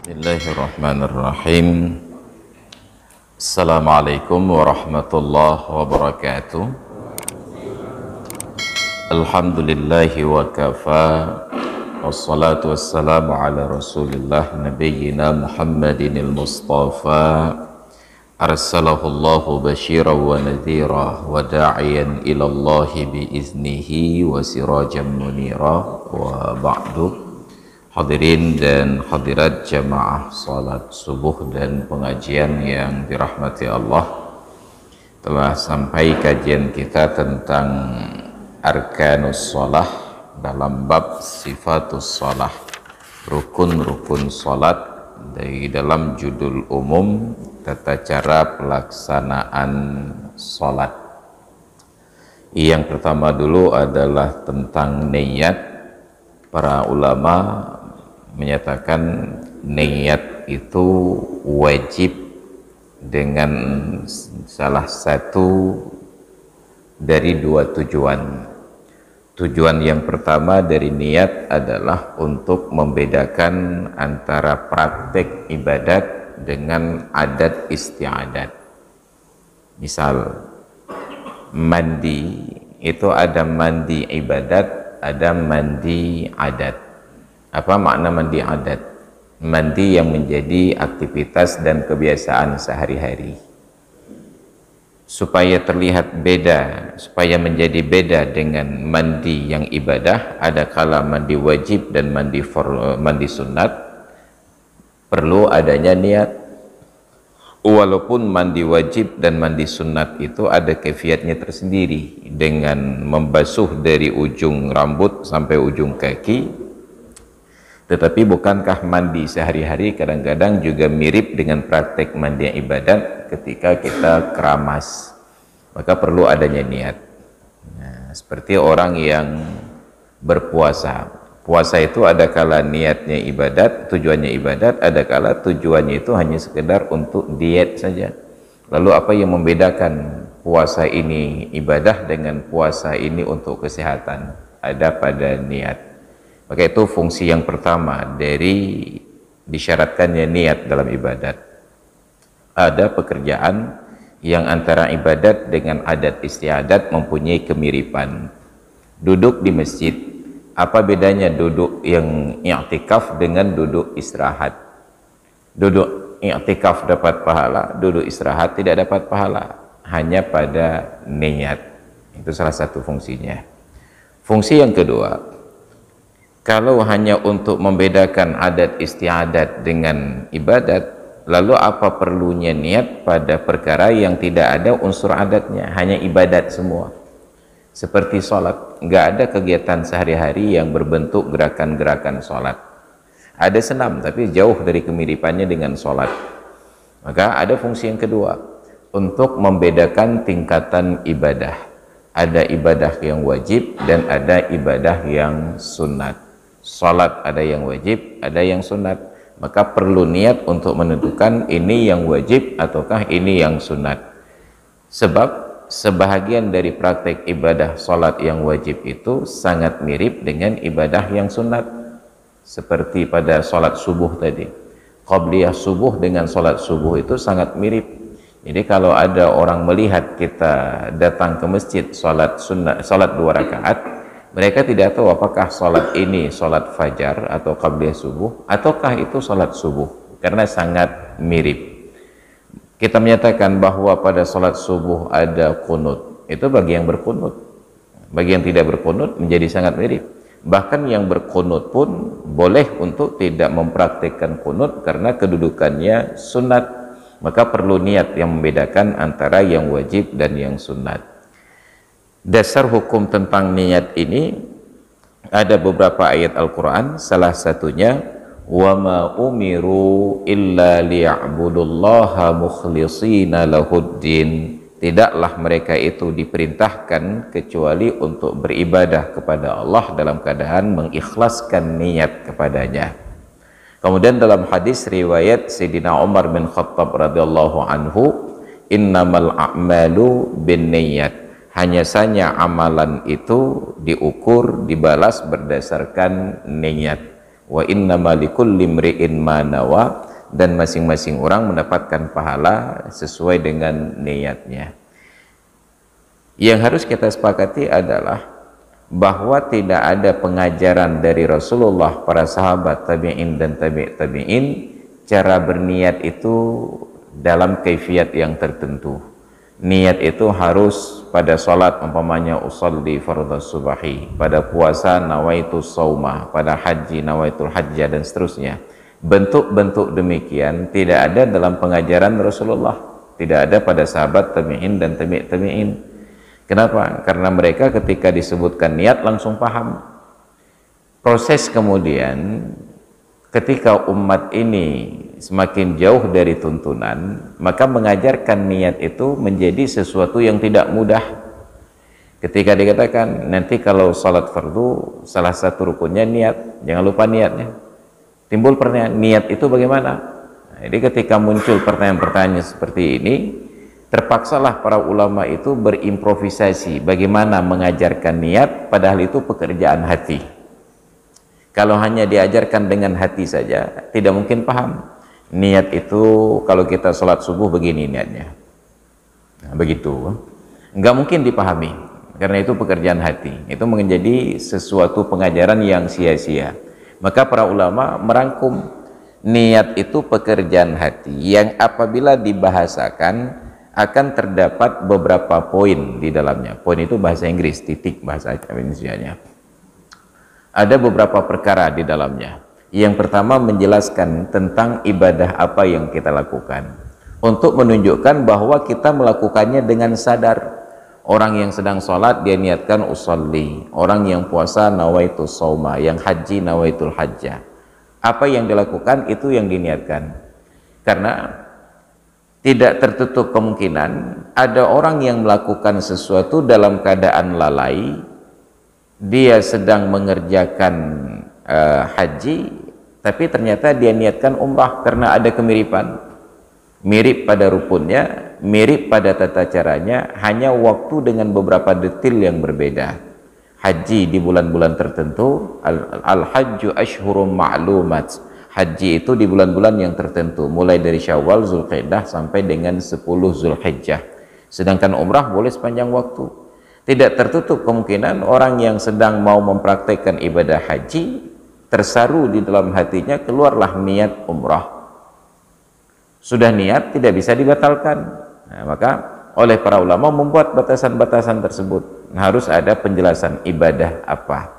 Bismillahirrahmanirrahim. Assalamualaikum warahmatullahi wabarakatuh. Alhamdulillahi wa kafa, wassalatu wassalamu ala rasulillah nabiyyina Muhammadinil Mustafa, arsalahullahu basyiran wa nadhira wa da'iyan ilallahi biiznihi wa sirajan munira, wa ba'du. Hadirin dan hadirat jamaah salat subuh dan pengajian yang dirahmati Allah, telah sampai kajian kita tentang arkanus shalah dalam bab sifatus shalah, rukun-rukun salat, dari dalam judul umum tata cara pelaksanaan salat. Yang pertama dulu adalah tentang niat. Para ulama menyatakan niat itu wajib dengan salah satu dari dua tujuan. Tujuan yang pertama dari niat adalah untuk membedakan antara praktek ibadat dengan adat istiadat. Misal mandi itu ada mandi ibadat, ada mandi adat. Apa makna mandi adat? Mandi yang menjadi aktivitas dan kebiasaan sehari-hari. Supaya terlihat beda, supaya menjadi beda dengan mandi yang ibadah, ada kala mandi wajib dan mandi sunat, perlu adanya niat. Walaupun mandi wajib dan mandi sunat itu ada kaifiatnya tersendiri, dengan membasuh dari ujung rambut sampai ujung kaki. Tetapi bukankah mandi sehari-hari kadang-kadang juga mirip dengan praktek mandi ibadat ketika kita keramas? Maka perlu adanya niat. Nah, seperti orang yang berpuasa. Puasa itu ada kala niatnya ibadat, tujuannya ibadat, ada kala tujuannya itu hanya sekedar untuk diet saja. Lalu apa yang membedakan puasa ini ibadah dengan puasa ini untuk kesehatan? Ada pada niat. Maka itu fungsi yang pertama dari disyaratkannya niat dalam ibadat. Ada pekerjaan yang antara ibadat dengan adat istiadat mempunyai kemiripan. Duduk di masjid, apa bedanya duduk yang i'tikaf dengan duduk istirahat? Duduk i'tikaf dapat pahala, duduk istirahat tidak dapat pahala, hanya pada niat. Itu salah satu fungsinya. Fungsi yang kedua, kalau hanya untuk membedakan adat istiadat dengan ibadat, lalu apa perlunya niat pada perkara yang tidak ada unsur adatnya, hanya ibadat semua? Seperti sholat, nggak ada kegiatan sehari-hari yang berbentuk gerakan-gerakan sholat. Ada senam, tapi jauh dari kemiripannya dengan sholat. Maka ada fungsi yang kedua, untuk membedakan tingkatan ibadah. Ada ibadah yang wajib dan ada ibadah yang sunat. Salat ada yang wajib, ada yang sunat. Maka perlu niat untuk menentukan ini yang wajib ataukah ini yang sunat. Sebab sebahagian dari praktek ibadah salat yang wajib itu sangat mirip dengan ibadah yang sunat. Seperti pada salat subuh tadi. Qabliyah subuh dengan salat subuh itu sangat mirip. Jadi kalau ada orang melihat kita datang ke masjid salat sunat, salat 2 rakaat, mereka tidak tahu apakah sholat ini sholat fajar atau qabliyah subuh, ataukah itu sholat subuh, karena sangat mirip. Kita menyatakan bahwa pada sholat subuh ada kunut, itu bagi yang berkunut. Bagi yang tidak berkunut menjadi sangat mirip. Bahkan yang berkunut pun boleh untuk tidak mempraktikkan kunut karena kedudukannya sunat. Maka perlu niat yang membedakan antara yang wajib dan yang sunat. Dasar hukum tentang niat ini ada beberapa ayat Al-Quran, salah satunya wa ma umiru illa liya'budullaha mukhlishina lahuddin. Tidaklah mereka itu diperintahkan kecuali untuk beribadah kepada Allah dalam keadaan mengikhlaskan niat kepadanya. Kemudian dalam hadis riwayat Sayyidina Umar bin Khattab radhiyallahu anhu, innamal a'malu binniyat. Hanya saja amalan itu diukur, dibalas berdasarkan niat. wa innama likulli imri'in ma nawa, dan masing-masing orang mendapatkan pahala sesuai dengan niatnya. Yang harus kita sepakati adalah bahwa tidak ada pengajaran dari Rasulullah, para sahabat, tabi'in dan tabi'in cara berniat itu dalam kaifiat yang tertentu. Niat itu harus pada salat umpamanya usolli fardhu subahi, pada puasa nawaitu sauma, pada haji nawaitul hajja, dan seterusnya. Bentuk-bentuk demikian tidak ada dalam pengajaran Rasulullah, tidak ada pada sahabat, tabi'in dan tabi'in. Kenapa? Karena mereka ketika disebutkan niat langsung paham. Proses kemudian ketika umat ini semakin jauh dari tuntunan, maka mengajarkan niat itu menjadi sesuatu yang tidak mudah. Ketika dikatakan nanti kalau salat fardu salah satu rukunnya niat, jangan lupa niatnya. Timbul pertanyaan, niat itu bagaimana? Jadi ketika muncul pertanyaan-pertanyaan seperti ini, terpaksalah para ulama itu berimprovisasi bagaimana mengajarkan niat, padahal itu pekerjaan hati. Kalau hanya diajarkan dengan hati saja, tidak mungkin paham. Niat itu kalau kita sholat subuh begini niatnya. Nah, begitu. Nggak mungkin dipahami, karena itu pekerjaan hati. Itu menjadi sesuatu pengajaran yang sia-sia. Maka para ulama merangkum niat itu pekerjaan hati yang apabila dibahasakan akan terdapat beberapa poin di dalamnya. Poin itu bahasa Inggris, titik bahasa Indonesia-nya. Ada beberapa perkara di dalamnya. Yang pertama menjelaskan tentang ibadah apa yang kita lakukan, untuk menunjukkan bahwa kita melakukannya dengan sadar. Orang yang sedang sholat dia niatkan usolli, orang yang puasa nawaitu sauma, yang haji nawaitul hajjah. Apa yang dilakukan itu yang diniatkan. Karena tidak tertutup kemungkinan ada orang yang melakukan sesuatu dalam keadaan lalai, dia sedang mengerjakan haji, tapi ternyata dia niatkan umrah karena ada kemiripan, mirip pada rukunnya, mirip pada tata caranya, hanya waktu dengan beberapa detail yang berbeda. Haji di bulan-bulan tertentu, al-hajju ashhurum ma'lumat, haji itu di bulan-bulan yang tertentu, mulai dari Syawal, Zulqa'dah sampai dengan 10 Zulhijjah. Sedangkan umrah boleh sepanjang waktu. Tidak tertutup kemungkinan orang yang sedang mau mempraktekkan ibadah haji, tersaru di dalam hatinya, keluarlah niat umrah. Sudah niat, tidak bisa dibatalkan. Nah, maka oleh para ulama membuat batasan-batasan tersebut. Harus ada penjelasan ibadah apa.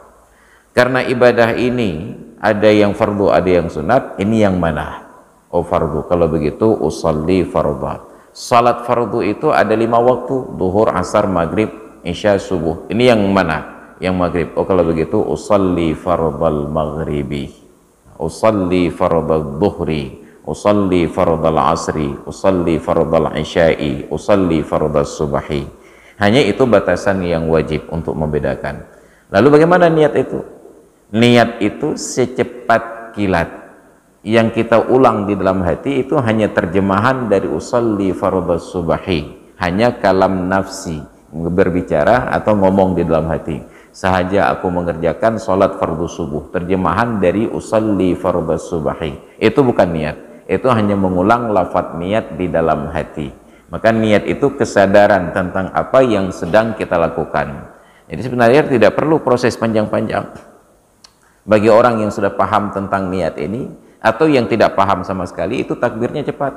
Karena ibadah ini ada yang fardu, ada yang sunat, ini yang mana? Oh fardu, kalau begitu usolli fardha. Salat fardu itu ada 5 waktu, duhur, asar, maghrib, isya, subuh. Ini yang mana? Yang maghrib. Oh kalau begitu usolli fardhal maghribi, usolli fardhal dhuhri, usolli fardhal asri, usolli fardhal isya'i, usolli fardhal subahi. Hanya itu batasan yang wajib untuk membedakan. Lalu bagaimana niat itu? Niat itu secepat kilat. Yang kita ulang di dalam hati itu hanya terjemahan dari usolli fardhal subahi, hanya kalam nafsi, berbicara atau ngomong di dalam hati. Sahaja aku mengerjakan sholat fardu subuh, terjemahan dari usolli fardhal subahi. Itu bukan niat, itu hanya mengulang lafaz niat di dalam hati. Maka niat itu kesadaran tentang apa yang sedang kita lakukan. Jadi sebenarnya tidak perlu proses panjang-panjang. Bagi orang yang sudah paham tentang niat ini, atau yang tidak paham sama sekali, itu takbirnya cepat,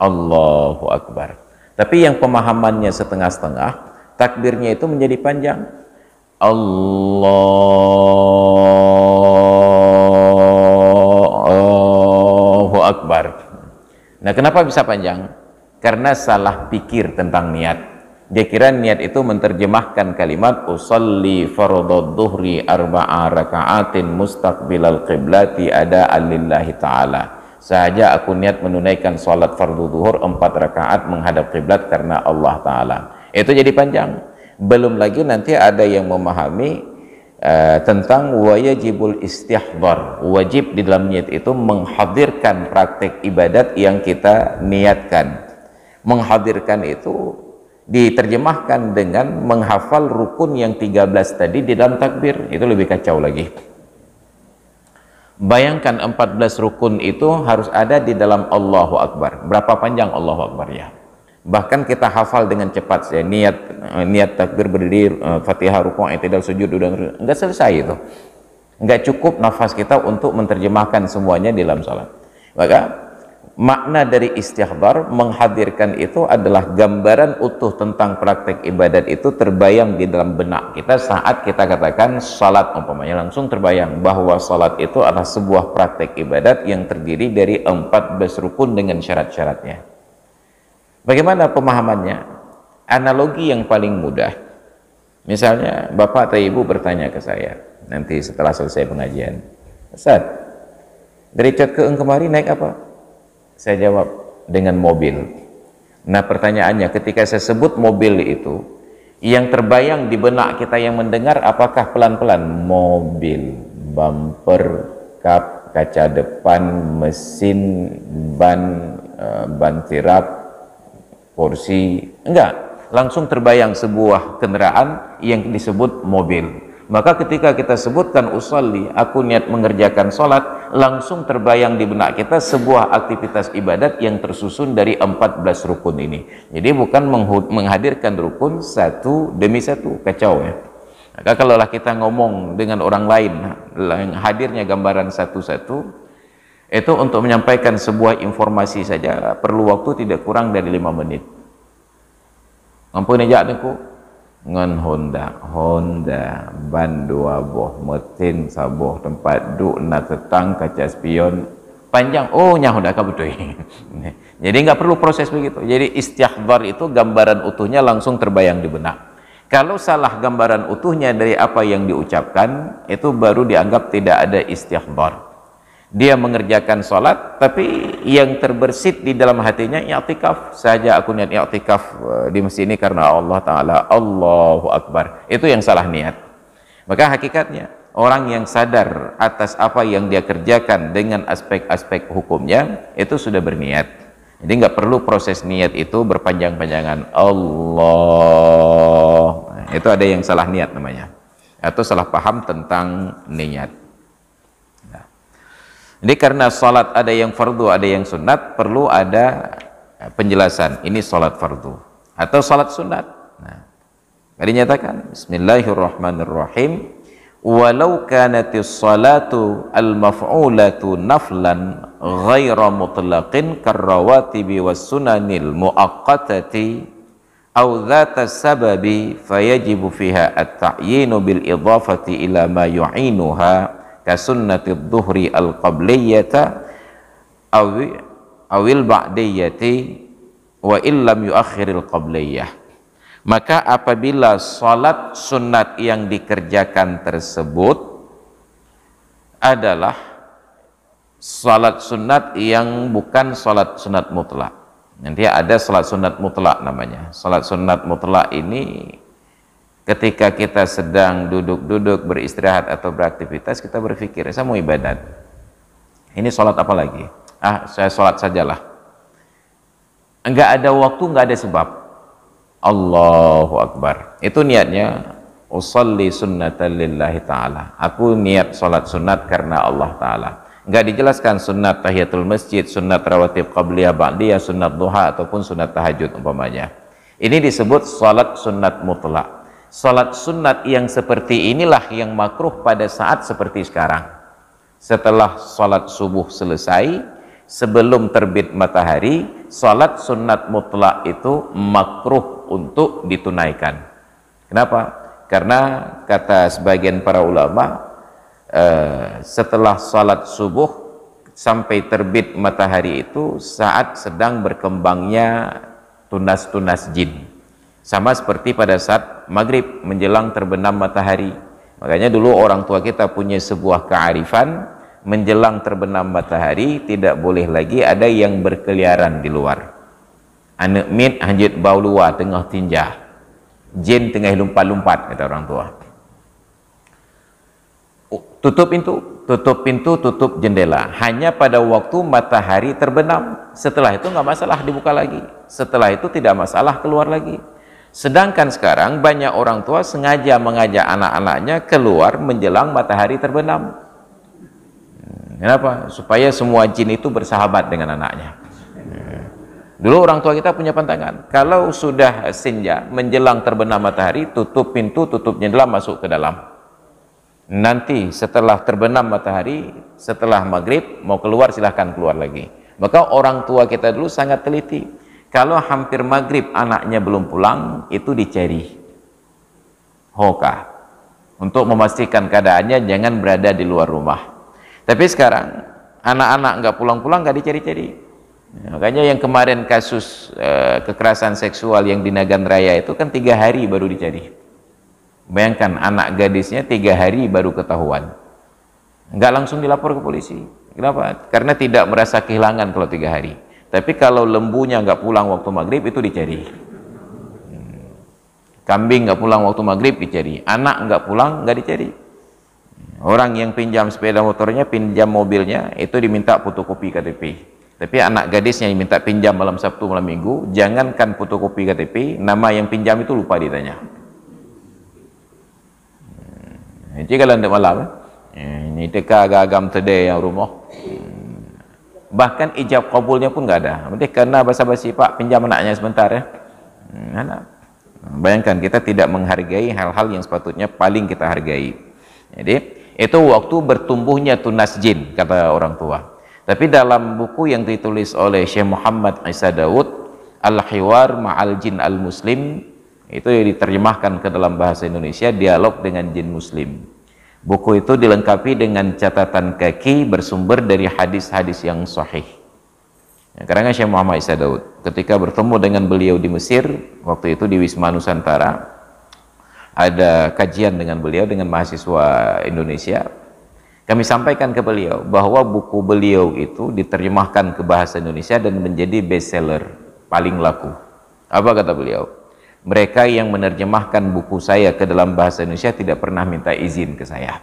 Allahu Akbar. Tapi yang pemahamannya setengah-setengah, takbirnya itu menjadi panjang, Allahu Akbar. Nah, kenapa bisa panjang? Karena salah pikir tentang niat. Dia kira niat itu menerjemahkan kalimat usolli fardhu dhuhri arba'a raka'atin mustaqbilal qiblati ada alillahi ta'ala. Sahaja aku niat menunaikan salat fardu zuhur 4 rakaat menghadap kiblat karena Allah Ta'ala. Itu jadi panjang. Belum lagi nanti ada yang memahami tentang wajibul istihdar. Wajib di dalam niat itu menghadirkan praktek ibadat yang kita niatkan. Menghadirkan itu diterjemahkan dengan menghafal rukun yang 13 tadi di dalam takbir. Itu lebih kacau lagi. Bayangkan 14 rukun itu harus ada di dalam Allahu Akbar. Berapa panjang Allahu Akbar ya? Bahkan kita hafal dengan cepat ya, niat takbir, berdiri, Fatihah, rukuk, i'tidal, sujud, dan enggak selesai itu. Enggak cukup nafas kita untuk menerjemahkan semuanya di dalam salat. Maka makna dari istighfar, menghadirkan itu adalah gambaran utuh tentang praktek ibadat itu terbayang di dalam benak kita saat kita katakan salat, umpamanya langsung terbayang bahwa salat itu adalah sebuah praktek ibadat yang terdiri dari 14 rukun dengan syarat-syaratnya. Bagaimana pemahamannya? Analogi yang paling mudah, misalnya bapak atau ibu bertanya ke saya nanti setelah selesai pengajian, Ustaz, dari Cot ke kemari naik apa? Saya jawab, dengan mobil. Nah pertanyaannya, ketika saya sebut mobil itu, yang terbayang di benak kita yang mendengar apakah pelan-pelan? Mobil, bumper, kap, kaca depan, mesin, ban tirap, kursi? Enggak, langsung terbayang sebuah kendaraan yang disebut mobil. Maka ketika kita sebutkan usolli, aku niat mengerjakan sholat, langsung terbayang di benak kita sebuah aktivitas ibadat yang tersusun dari 14 rukun ini. Jadi bukan menghadirkan rukun satu demi satu, kacau ya. Maka kalaulah kita ngomong dengan orang lain, hadirnya gambaran satu-satu, itu untuk menyampaikan sebuah informasi saja perlu waktu tidak kurang dari 5 menit. Ampun aja niku ngan Honda ban 2 boh, metin saboh, tempat duduk na tetang, kaca spion panjang, oh nyah Honda ka betul. Jadi nggak perlu proses begitu. Jadi istighfar itu gambaran utuhnya langsung terbayang di benak. Kalau salah gambaran utuhnya dari apa yang diucapkan, itu baru dianggap tidak ada istighfar. Dia mengerjakan sholat tapi yang terbersit di dalam hatinya i'tikaf saja, aku niat i'tikaf di masjid ini karena Allah Ta'ala, Allahu Akbar, itu yang salah niat. Maka hakikatnya orang yang sadar atas apa yang dia kerjakan dengan aspek-aspek hukumnya itu sudah berniat. Jadi nggak perlu proses niat itu berpanjang-panjangan Allah. Nah, itu ada yang salah niat namanya, atau salah paham tentang niat. Jadi karena sholat ada yang fardu, ada yang sunat, perlu ada penjelasan. Ini sholat fardu atau sholat sunat. Nah, dinyatakan Bismillahirrahmanirrahim. Walau kanatis salatu al-maf'ulatu naflan ghaira mutlaqin karrawatibi was sunanil muaqqatati aw dhata sababi fayajibu fiha at-ta'yinu bil idhafati ila ma yu'inuha kasunnatid dhuhri al-qabliyyata awil ba'diyyati wa illam yuakhiril qabliyyah. Maka apabila salat sunat yang dikerjakan tersebut adalah salat sunat yang bukan salat sunat mutlak, nanti ada salat sunat mutlak namanya. Salat sunat mutlak ini ketika kita sedang duduk-duduk beristirahat atau beraktivitas, kita berpikir, saya mau ibadat, ini sholat apa lagi? Saya sholat sajalah. Enggak ada waktu, enggak ada sebab. Allahu Akbar. Itu niatnya, usolli sunnatan lillahi ta'ala. Aku niat sholat sunat karena Allah Ta'ala. Enggak dijelaskan sunat tahiyatul masjid, sunat rawatib qabliyah ba'diyah, sunat duha, ataupun sunat tahajud umpamanya. Ini disebut sholat sunat mutlak. Salat sunat yang seperti inilah yang makruh pada saat seperti sekarang. Setelah salat subuh selesai, sebelum terbit matahari, salat sunat mutlak itu makruh untuk ditunaikan. Kenapa? Karena kata sebagian para ulama, setelah salat subuh sampai terbit matahari itu saat sedang berkembangnya tunas-tunas jin. Sama seperti pada saat maghrib menjelang terbenam matahari. Makanya dulu orang tua kita punya sebuah kearifan, menjelang terbenam matahari tidak boleh lagi ada yang berkeliaran di luar. Anak mit hanjit bau luar tengah tinjah, jin tengah lumpat-lumpat, kata orang tua. Tutup pintu, tutup jendela. Hanya pada waktu matahari terbenam. Setelah itu nggak masalah dibuka lagi. Setelah itu tidak masalah keluar lagi. Sedangkan sekarang banyak orang tua sengaja mengajak anak-anaknya keluar menjelang matahari terbenam. Kenapa? Supaya semua jin itu bersahabat dengan anaknya. Dulu orang tua kita punya pantangan, kalau sudah senja menjelang terbenam matahari, tutup pintu, tutup jendela, masuk ke dalam. Nanti setelah terbenam matahari, setelah maghrib mau keluar silahkan keluar lagi. Maka orang tua kita dulu sangat teliti, kalau hampir maghrib anaknya belum pulang, itu dicari hoka untuk memastikan keadaannya, jangan berada di luar rumah. Tapi sekarang anak-anak nggak pulang-pulang, nggak dicari-cari. Makanya yang kemarin kasus kekerasan seksual yang di Nagan Raya itu kan 3 hari baru dicari. Bayangkan anak gadisnya 3 hari baru ketahuan, nggak langsung dilapor ke polisi. Kenapa? Karena tidak merasa kehilangan kalau 3 hari. Tapi kalau lembunya nggak pulang waktu maghrib, itu dicari. Kambing nggak pulang waktu maghrib, dicari. Anak nggak pulang, nggak dicari. Orang yang pinjam sepeda motornya, pinjam mobilnya, itu diminta fotokopi KTP. Tapi anak gadisnya yang minta pinjam malam Sabtu, malam Minggu, jangankan fotokopi KTP, nama yang pinjam itu lupa ditanya. Jadi kalau tidak malam, ini teka agam tede yang rumah. Bahkan ijab kabulnya pun nggak ada. Berarti karena basa-basi, Pak pinjam anaknya sebentar ya. Bayangkan kita tidak menghargai hal-hal yang sepatutnya paling kita hargai. Jadi itu waktu bertumbuhnya tunas jin, kata orang tua. Tapi dalam buku yang ditulis oleh Syekh Muhammad Isa Daud, Al-Hiwar Ma'al Jin Al-Muslim, itu diterjemahkan ke dalam bahasa Indonesia, dialog dengan jin muslim. Buku itu dilengkapi dengan catatan kaki bersumber dari hadis-hadis yang sahih. Karena Syekh Muhammad Isa Daud ketika bertemu dengan beliau di Mesir, waktu itu di Wisma Nusantara, ada kajian dengan beliau dengan mahasiswa Indonesia. Kami sampaikan ke beliau bahwa buku beliau itu diterjemahkan ke bahasa Indonesia dan menjadi bestseller paling laku. Apa kata beliau? Mereka yang menerjemahkan buku saya ke dalam bahasa Indonesia tidak pernah minta izin ke saya.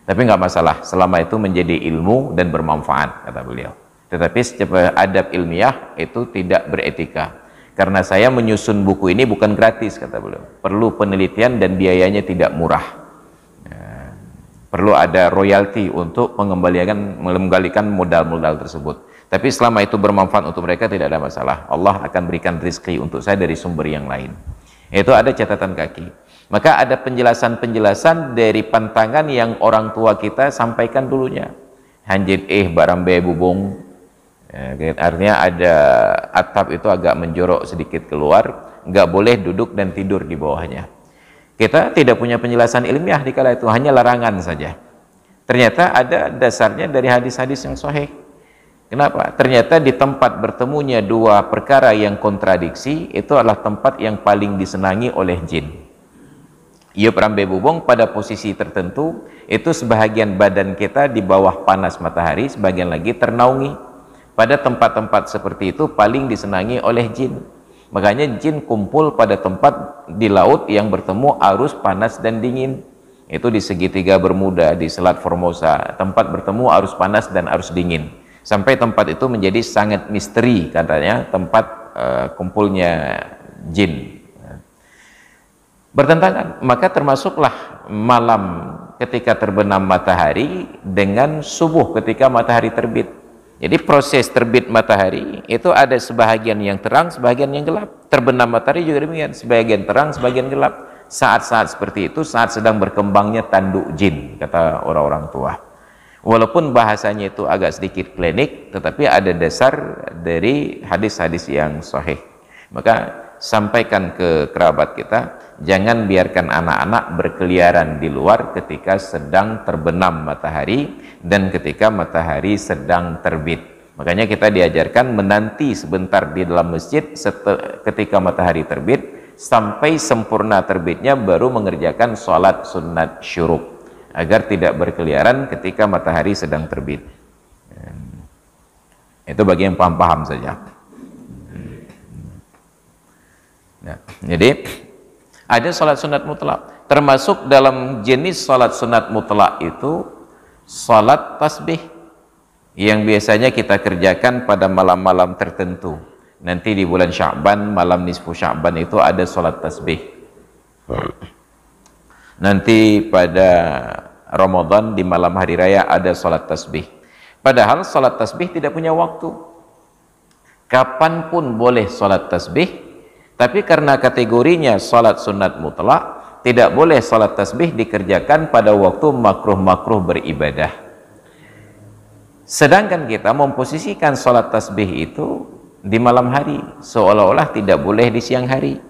Tapi nggak masalah, selama itu menjadi ilmu dan bermanfaat, kata beliau. Tetapi secara adab ilmiah itu tidak beretika. Karena saya menyusun buku ini bukan gratis, kata beliau. Perlu penelitian dan biayanya tidak murah. Perlu ada royalti untuk mengembalikan modal-modal tersebut. Tapi selama itu bermanfaat untuk mereka, tidak ada masalah. Allah akan berikan rezeki untuk saya dari sumber yang lain. Itu ada catatan kaki. Maka ada penjelasan-penjelasan dari pantangan yang orang tua kita sampaikan dulunya. Hanjit barambe bubung. Artinya ada atap itu agak menjorok sedikit keluar, nggak boleh duduk dan tidur di bawahnya. Kita tidak punya penjelasan ilmiah di kala itu, hanya larangan saja. Ternyata ada dasarnya dari hadis-hadis yang sahih. Kenapa? Ternyata di tempat bertemunya dua perkara yang kontradiksi, itu adalah tempat yang paling disenangi oleh jin. Iup rambe bubung pada posisi tertentu, itu sebahagian badan kita di bawah panas matahari, sebagian lagi ternaungi. Pada tempat-tempat seperti itu paling disenangi oleh jin. Makanya jin kumpul pada tempat di laut yang bertemu arus panas dan dingin. Itu di segitiga Bermuda, di Selat Formosa, tempat bertemu arus panas dan arus dingin. Sampai tempat itu menjadi sangat misteri, katanya tempat kumpulnya jin. Bertentangan, maka termasuklah malam ketika terbenam matahari dengan subuh ketika matahari terbit. Jadi proses terbit matahari itu ada sebahagian yang terang, sebahagian yang gelap. Terbenam matahari juga demikian, sebagian terang, sebagian gelap. Saat-saat seperti itu, saat sedang berkembangnya tanduk jin, kata orang-orang tua. Walaupun bahasanya itu agak sedikit klinik, tetapi ada dasar dari hadis-hadis yang sahih. Maka sampaikan ke kerabat kita, jangan biarkan anak-anak berkeliaran di luar ketika sedang terbenam matahari dan ketika matahari sedang terbit. Makanya kita diajarkan menanti sebentar di dalam masjid ketika matahari terbit sampai sempurna terbitnya, baru mengerjakan sholat sunat syuruk agar tidak berkeliaran ketika matahari sedang terbit. Itu bagi yang paham-paham saja. Nah, jadi ada sholat sunat mutlak. Termasuk dalam jenis sholat sunat mutlak itu sholat tasbih yang biasanya kita kerjakan pada malam-malam tertentu. Nanti di bulan Sya'ban, malam nisfu Sya'ban itu ada sholat tasbih. Nanti pada Ramadan, di malam hari raya ada salat tasbih. Padahal salat tasbih tidak punya waktu. Kapanpun boleh salat tasbih, tapi karena kategorinya salat sunat mutlak, tidak boleh salat tasbih dikerjakan pada waktu makruh-makruh beribadah. Sedangkan kita memposisikan salat tasbih itu di malam hari, seolah-olah tidak boleh di siang hari.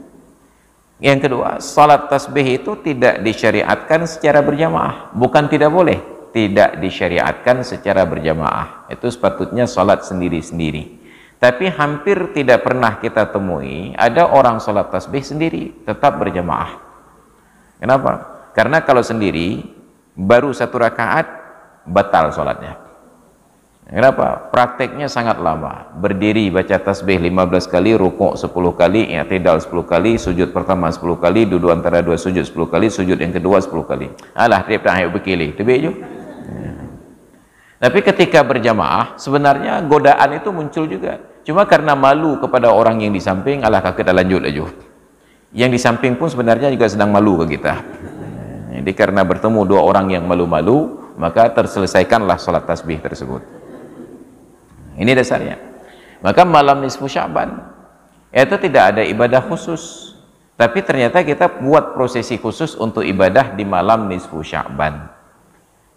Yang kedua, salat tasbih itu tidak disyariatkan secara berjamaah. Bukan tidak boleh, tidak disyariatkan secara berjamaah. Itu sepatutnya salat sendiri-sendiri. Tapi hampir tidak pernah kita temui ada orang salat tasbih sendiri, tetap berjamaah. Kenapa? Karena kalau sendiri baru 1 rakaat batal salatnya. Kenapa? Prakteknya sangat lama. Berdiri baca tasbih 15 kali, rukuk 10 kali, i'tidal 10 kali, sujud pertama 10 kali, duduk antara 2 sujud 10 kali, sujud yang kedua 10 kali. Alah, dia tak hayuk berkili. Tebik je. Tapi ketika berjamaah, sebenarnya godaan itu muncul juga. Cuma karena malu kepada orang yang di samping, alah kakak dah lanjut aja. Yang di samping pun sebenarnya juga sedang malu ke kita. Jadi karena bertemu 2 orang yang malu-malu, maka terselesaikanlah salat tasbih tersebut. Ini dasarnya. Maka malam nisfu Sya'ban itu tidak ada ibadah khusus, tapi ternyata kita buat prosesi khusus untuk ibadah di malam nisfu Sya'ban.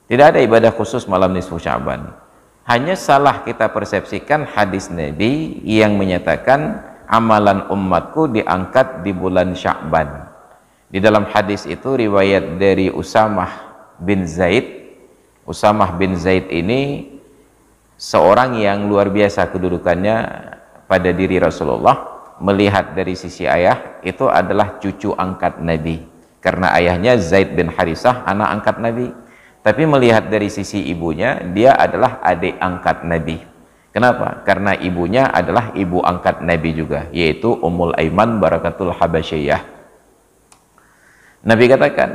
Tidak ada ibadah khusus malam nisfu Sya'ban. Hanya salah kita persepsikan hadis Nabi yang menyatakan amalan umatku diangkat di bulan Sya'ban. Di dalam hadis itu riwayat dari Usamah bin Zaid. Usamah bin Zaid ini seorang yang luar biasa kedudukannya pada diri Rasulullah. Melihat dari sisi ayah, itu adalah cucu angkat Nabi, karena ayahnya Zaid bin Harisah anak angkat Nabi. Tapi melihat dari sisi ibunya, dia adalah adik angkat Nabi. Kenapa? Karena ibunya adalah ibu angkat Nabi juga, yaitu Ummul Aiman Barakatul Habasyiyah. Nabi katakan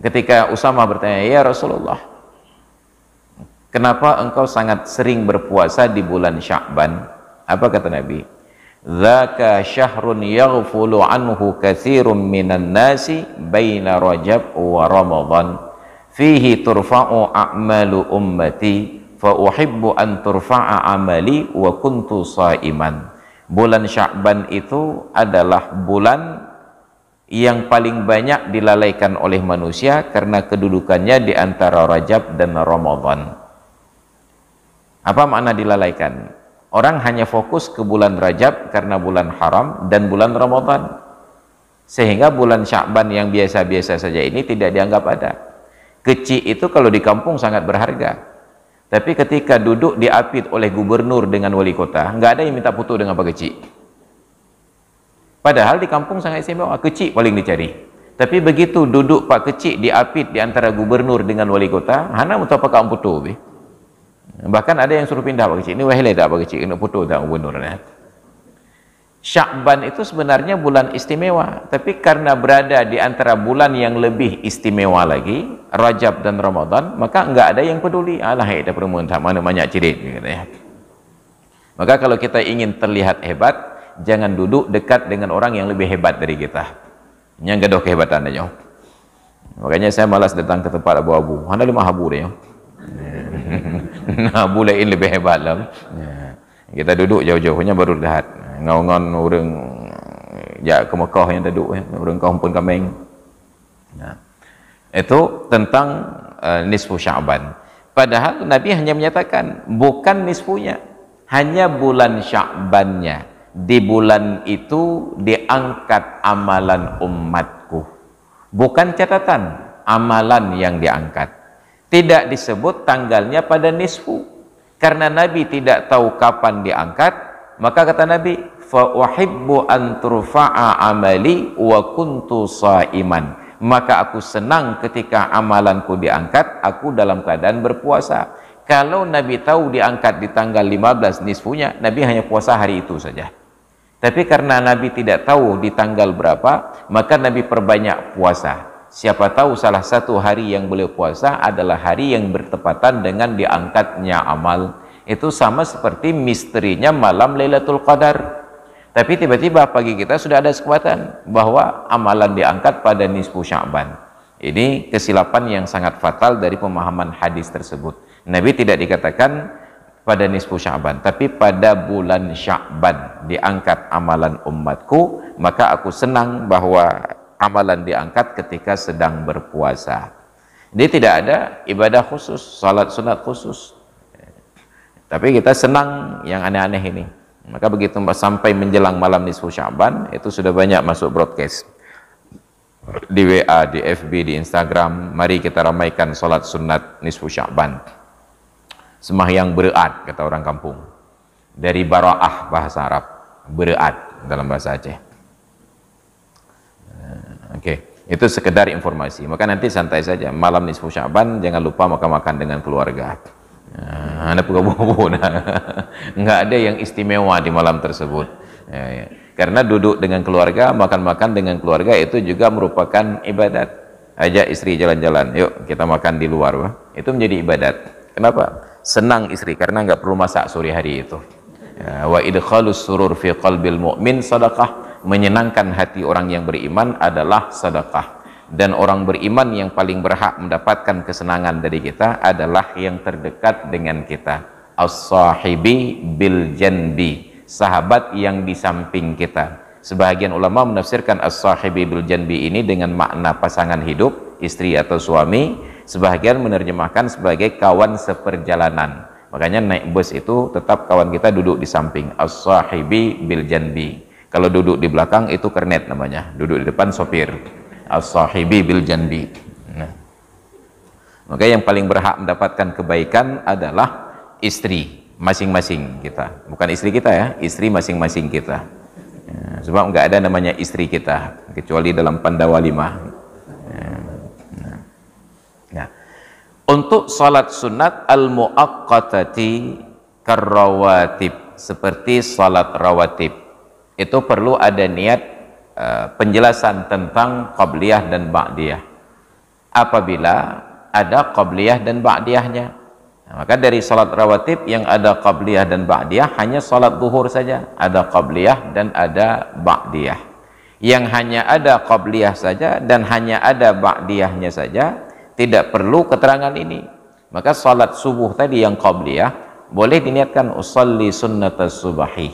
ketika Usamah bertanya, "Ya Rasulullah, kenapa engkau sangat sering berpuasa di bulan Sya'ban?" Apa kata Nabi? "Dzaka syahrun yaghfulu anhu katsirum minan nasi baina Rajab wa Ramadan, fihi turfa'u a'malu ummati, fa uhibbu an turfa'a amali wa kuntu sha'iman." Bulan Sya'ban itu adalah bulan yang paling banyak dilalaikan oleh manusia karena kedudukannya di antara Rajab dan Ramadan. Apa makna dilalaikan? Orang hanya fokus ke bulan Rajab karena bulan haram dan bulan Ramadan, sehingga bulan Sya'ban yang biasa-biasa saja ini tidak dianggap ada. Kecik itu kalau di kampung sangat berharga, tapi ketika duduk diapit oleh gubernur dengan wali kota, nggak ada yang minta foto dengan Pak Kecik. Padahal di kampung sangat istimewa, kecik paling dicari. Tapi begitu duduk Pak Kecik diapit di antara gubernur dengan wali kota, hana muta pakai foto. Bahkan ada yang suruh pindah Pak Kecik. Ini wahlai tak Pak Kecik, nak foto tak gubernur. Sya'ban itu sebenarnya bulan istimewa, tapi karena berada di antara bulan yang lebih istimewa lagi, Rajab dan Ramadan, maka enggak ada yang peduli. Alah, dah perempuan tak mana banyak cirit. Maka kalau kita ingin terlihat hebat, jangan duduk dekat dengan orang yang lebih hebat dari kita. Yang gaduh kehebatan aja. Makanya saya malas datang ke tempat abu-abu. Anda lima habu dia. Nah, bulain lebih hebat lah. Kita duduk jauh-jauhnya baru lihat. Ngau-ngon orang ya ke Mekah yang duduk, orang kampung Kameng. Nah, itu tentang nisfu Sya'ban. Padahal Nabi hanya menyatakan bukan nisfunya, hanya bulan Sya'bannya. Di bulan itu diangkat amalan umatku, bukan catatan, amalan yang diangkat. Tidak disebut tanggalnya pada nisfu, karena Nabi tidak tahu kapan diangkat. Maka kata Nabi, fa uhibbu an turfa'a amali wa kuntu sha'iman. Maka aku senang ketika amalanku diangkat, aku dalam keadaan berpuasa. Kalau Nabi tahu diangkat di tanggal 15 nisfunya, Nabi hanya puasa hari itu saja. Tapi karena Nabi tidak tahu di tanggal berapa, maka Nabi perbanyak puasa. Siapa tahu salah satu hari yang beliau puasa adalah hari yang bertepatan dengan diangkatnya amal. Itu sama seperti misterinya malam Lailatul Qadar. Tapi tiba-tiba pagi kita sudah ada kesempatan bahwa amalan diangkat pada nisfu Sya'ban. Ini kesilapan yang sangat fatal dari pemahaman hadis tersebut. Nabi tidak dikatakan pada nisfu Sya'ban, tapi pada bulan Sya'ban diangkat amalan umatku, maka aku senang bahwa amalan diangkat ketika sedang berpuasa. Jadi tidak ada ibadah khusus, salat sunat khusus. Tapi kita senang yang aneh-aneh ini. Maka begitu sampai menjelang malam nisfu Sya'ban, itu sudah banyak masuk broadcast di WA, di FB, di Instagram. Mari kita ramaikan salat sunat nisfu Sya'ban, sembahyang berat, kata orang kampung, dari bara'ah bahasa Arab, berat dalam bahasa Aceh. Oke, itu sekedar informasi. Maka nanti santai saja, malam nisfu Sya'ban jangan lupa makan-makan dengan keluarga. Anda buka-buka, nggak ada yang istimewa di malam tersebut. Karena duduk dengan keluarga, makan-makan dengan keluarga itu juga merupakan ibadat. Ajak istri jalan-jalan, yuk kita makan di luar, itu menjadi ibadat. Kenapa? Senang istri karena nggak perlu masak sore hari itu. Wa idkhalus surur fi qalbil mu'min sadaqah. Menyenangkan hati orang yang beriman adalah sedekah. Dan orang beriman yang paling berhak mendapatkan kesenangan dari kita adalah yang terdekat dengan kita. As-sahibi bil janbi, sahabat yang di samping kita. Sebahagian ulama menafsirkan as-sahibi bil janbi ini dengan makna pasangan hidup, istri atau suami. Sebahagian menerjemahkan sebagai kawan seperjalanan. Makanya naik bus itu tetap kawan kita duduk di samping. As-sahibi bil janbi. Kalau duduk di belakang itu kernet namanya, duduk di depan sopir. As-sahibi bil janbi. Nah, maka yang paling berhak mendapatkan kebaikan adalah istri masing-masing kita, bukan istri kita ya, istri masing-masing kita. Sebab nggak ada namanya istri kita kecuali dalam Pandawa 5. Nah, untuk salat sunat al-muaqqatati karrawatib, seperti salat rawatib, itu perlu ada niat penjelasan tentang qabliyah dan ba'diyah. Apabila ada qabliyah dan ba'diyahnya, maka dari salat rawatib yang ada qabliyah dan ba'diyah hanya salat zuhur saja, ada qabliyah dan ada ba'diyah. Yang hanya ada qabliyah saja dan hanya ada ba'diyahnya saja, tidak perlu keterangan ini. Maka salat subuh tadi yang qabliyah boleh diniatkan usalli sunnatas subahi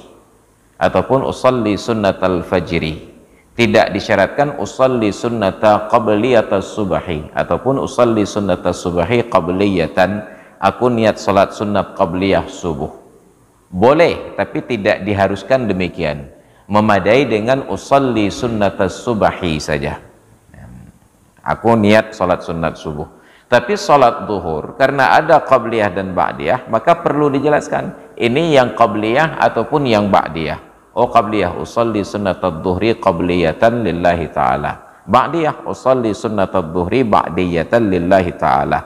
ataupun usalli sunnatal fajri. Tidak disyaratkan usalli sunnata qabliyatas subahi ataupun usalli sunnatas subahi qabliyatan, aku niat salat sunnat qabliyah subuh. Boleh, tapi tidak diharuskan demikian. Memadai dengan usalli sunnatas subahi saja. Aku niat salat sunnat subuh. Tapi salat zuhur karena ada qabliyah dan ba'diyah, maka perlu dijelaskan ini yang qabliyah ataupun yang ba'diyah. Oh, qabliyah usalli sunnatad dhuhri qabliyatan lillahi ta'ala. Ba'diyah usalli sunnatad dhuhri ba'diyatan lillahi ta'ala.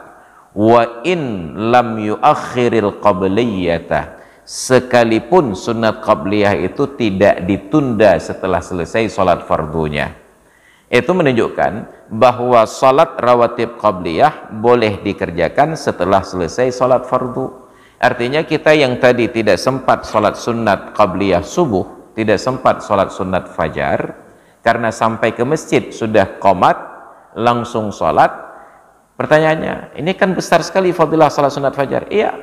Wa in lam yuakhiril qabliyata, sekalipun sunat qabliyah itu tidak ditunda setelah selesai salat fardunya. Itu menunjukkan bahwa salat rawatib qabliyah boleh dikerjakan setelah selesai salat fardu. Artinya kita yang tadi tidak sempat salat sunat qabliyah subuh, tidak sempat salat sunat fajar, karena sampai ke masjid sudah qomat, langsung salat. Pertanyaannya, ini kan besar sekali fadilah salat sunat fajar. Iya,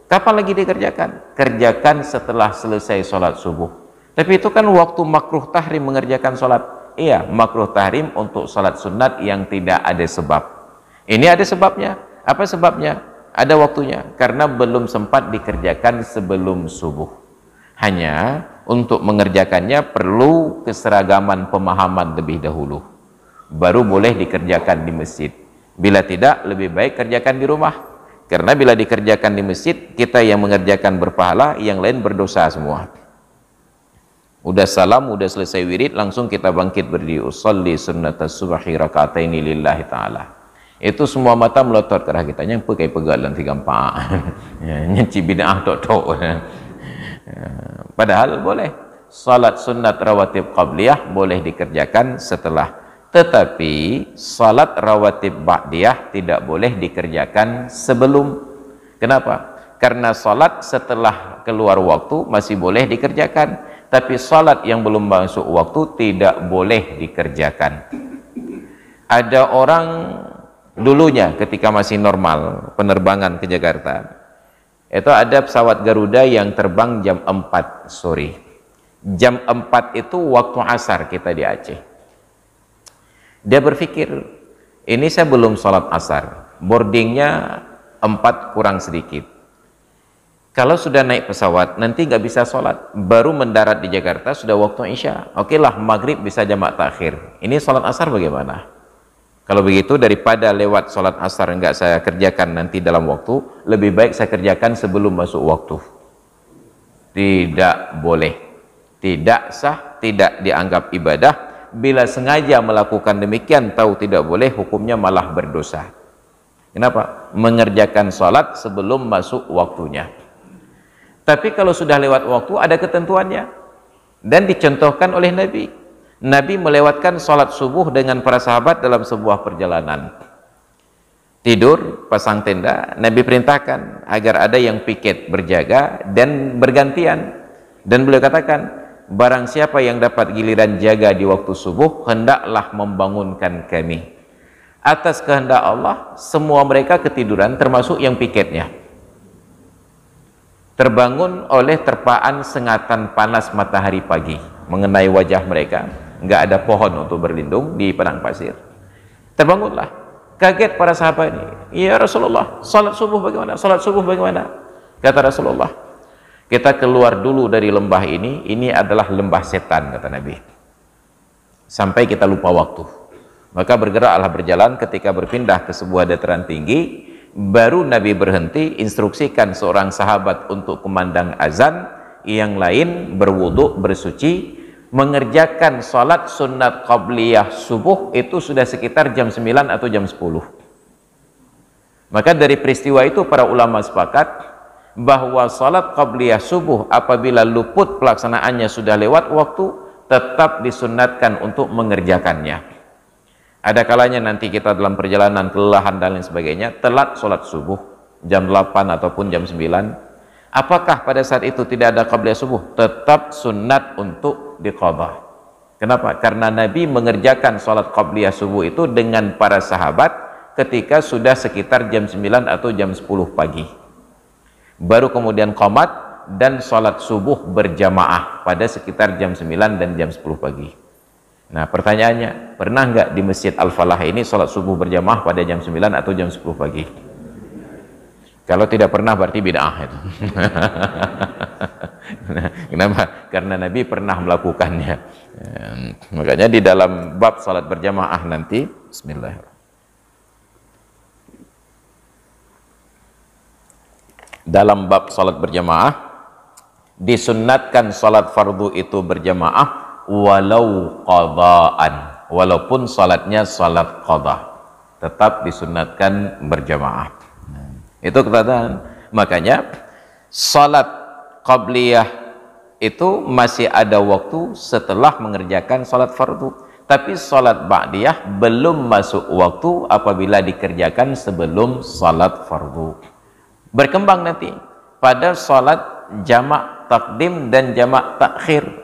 kapan lagi dikerjakan? Kerjakan setelah selesai salat subuh. Tapi itu kan waktu makruh tahrim mengerjakan salat. Iya, makruh tahrim untuk salat sunat yang tidak ada sebab. Ini ada sebabnya. Apa sebabnya? Ada waktunya, karena belum sempat dikerjakan sebelum subuh. Hanya untuk mengerjakannya perlu keseragaman pemahaman lebih dahulu, baru boleh dikerjakan di masjid. Bila tidak, lebih baik kerjakan di rumah, karena bila dikerjakan di masjid, kita yang mengerjakan berpahala, yang lain berdosa semua. Udah salam, udah selesai wirid, langsung kita bangkit berdiri, usalli sunnatas subahi raka'ataini lillahi ta'ala. Itu semua mata melotot ke arah kita, yang pakai pegalan 3-4 nyenci bid'ah tok-tok. Padahal boleh salat sunat rawatib qabliyah boleh dikerjakan setelah, tetapi salat rawatib ba'diyah tidak boleh dikerjakan sebelum. Kenapa? Karena salat setelah keluar waktu masih boleh dikerjakan, tapi salat yang belum masuk waktu tidak boleh dikerjakan. Ada orang dulunya ketika masih normal penerbangan ke Jakarta, itu ada pesawat Garuda yang terbang jam 4 sore. Jam 4 itu waktu asar kita di Aceh. Dia berpikir, ini saya belum sholat asar, boardingnya 4 kurang sedikit. Kalau sudah naik pesawat, nanti nggak bisa sholat. Baru mendarat di Jakarta, sudah waktu Isya. Oke lah, maghrib bisa jamak takhir. Ini sholat asar bagaimana? Kalau begitu, daripada lewat sholat asar nggak saya kerjakan nanti dalam waktu, lebih baik saya kerjakan sebelum masuk waktu. Tidak boleh. Tidak sah, tidak dianggap ibadah. Bila sengaja melakukan demikian, tahu tidak boleh, hukumnya malah berdosa. Kenapa? Mengerjakan sholat sebelum masuk waktunya. Tapi kalau sudah lewat waktu, ada ketentuannya. Dan dicontohkan oleh Nabi. Nabi melewatkan sholat subuh dengan para sahabat dalam sebuah perjalanan. Tidur, pasang tenda, Nabi perintahkan agar ada yang piket berjaga dan bergantian. Dan beliau katakan, barang siapa yang dapat giliran jaga di waktu subuh, hendaklah membangunkan kami. Atas kehendak Allah, semua mereka ketiduran, termasuk yang piketnya. Terbangun oleh terpaan sengatan panas matahari pagi mengenai wajah mereka. Nggak ada pohon untuk berlindung di padang pasir. Terbangunlah, kaget para sahabat ini. Ya Rasulullah, salat subuh bagaimana? Salat subuh bagaimana? Kata Rasulullah, kita keluar dulu dari lembah ini adalah lembah setan, kata Nabi. Sampai kita lupa waktu. Maka bergeraklah berjalan, ketika berpindah ke sebuah dataran tinggi, baru Nabi berhenti, instruksikan seorang sahabat untuk kumandang azan, yang lain berwudhu, bersuci, mengerjakan sholat sunat qabliyah subuh itu sudah sekitar jam 9 atau jam 10. Maka dari peristiwa itu para ulama sepakat bahwa sholat qabliyah subuh apabila luput pelaksanaannya sudah lewat waktu, tetap disunatkan untuk mengerjakannya. Ada kalanya nanti kita dalam perjalanan kelelahan dan lain sebagainya, telat sholat subuh jam 8 ataupun jam 9. Apakah pada saat itu tidak ada qabliyah subuh? Tetap sunat untuk diqadha. Kenapa? Karena Nabi mengerjakan sholat qabliyah subuh itu dengan para sahabat ketika sudah sekitar jam 9 atau jam 10 pagi. Baru kemudian qomat dan sholat subuh berjamaah pada sekitar jam 9 dan jam 10 pagi. Nah pertanyaannya, pernah nggak di Masjid Al-Falah ini sholat subuh berjamaah pada jam 9 atau jam 10 pagi? Kalau tidak pernah berarti bid'ah itu. Kenapa? Karena Nabi pernah melakukannya. Makanya di dalam bab salat berjamaah nanti, bismillahirrahmanirrahim. Dalam bab salat berjamaah disunnatkan salat fardu itu berjamaah walau qadaan, walaupun salatnya salat qada, tetap disunnatkan berjamaah. Itu keadaan. Makanya salat qabliyah itu masih ada waktu setelah mengerjakan salat fardu, tapi salat ba'diyah belum masuk waktu apabila dikerjakan sebelum salat fardu. Berkembang nanti pada salat jamak takdim dan jamak takhir.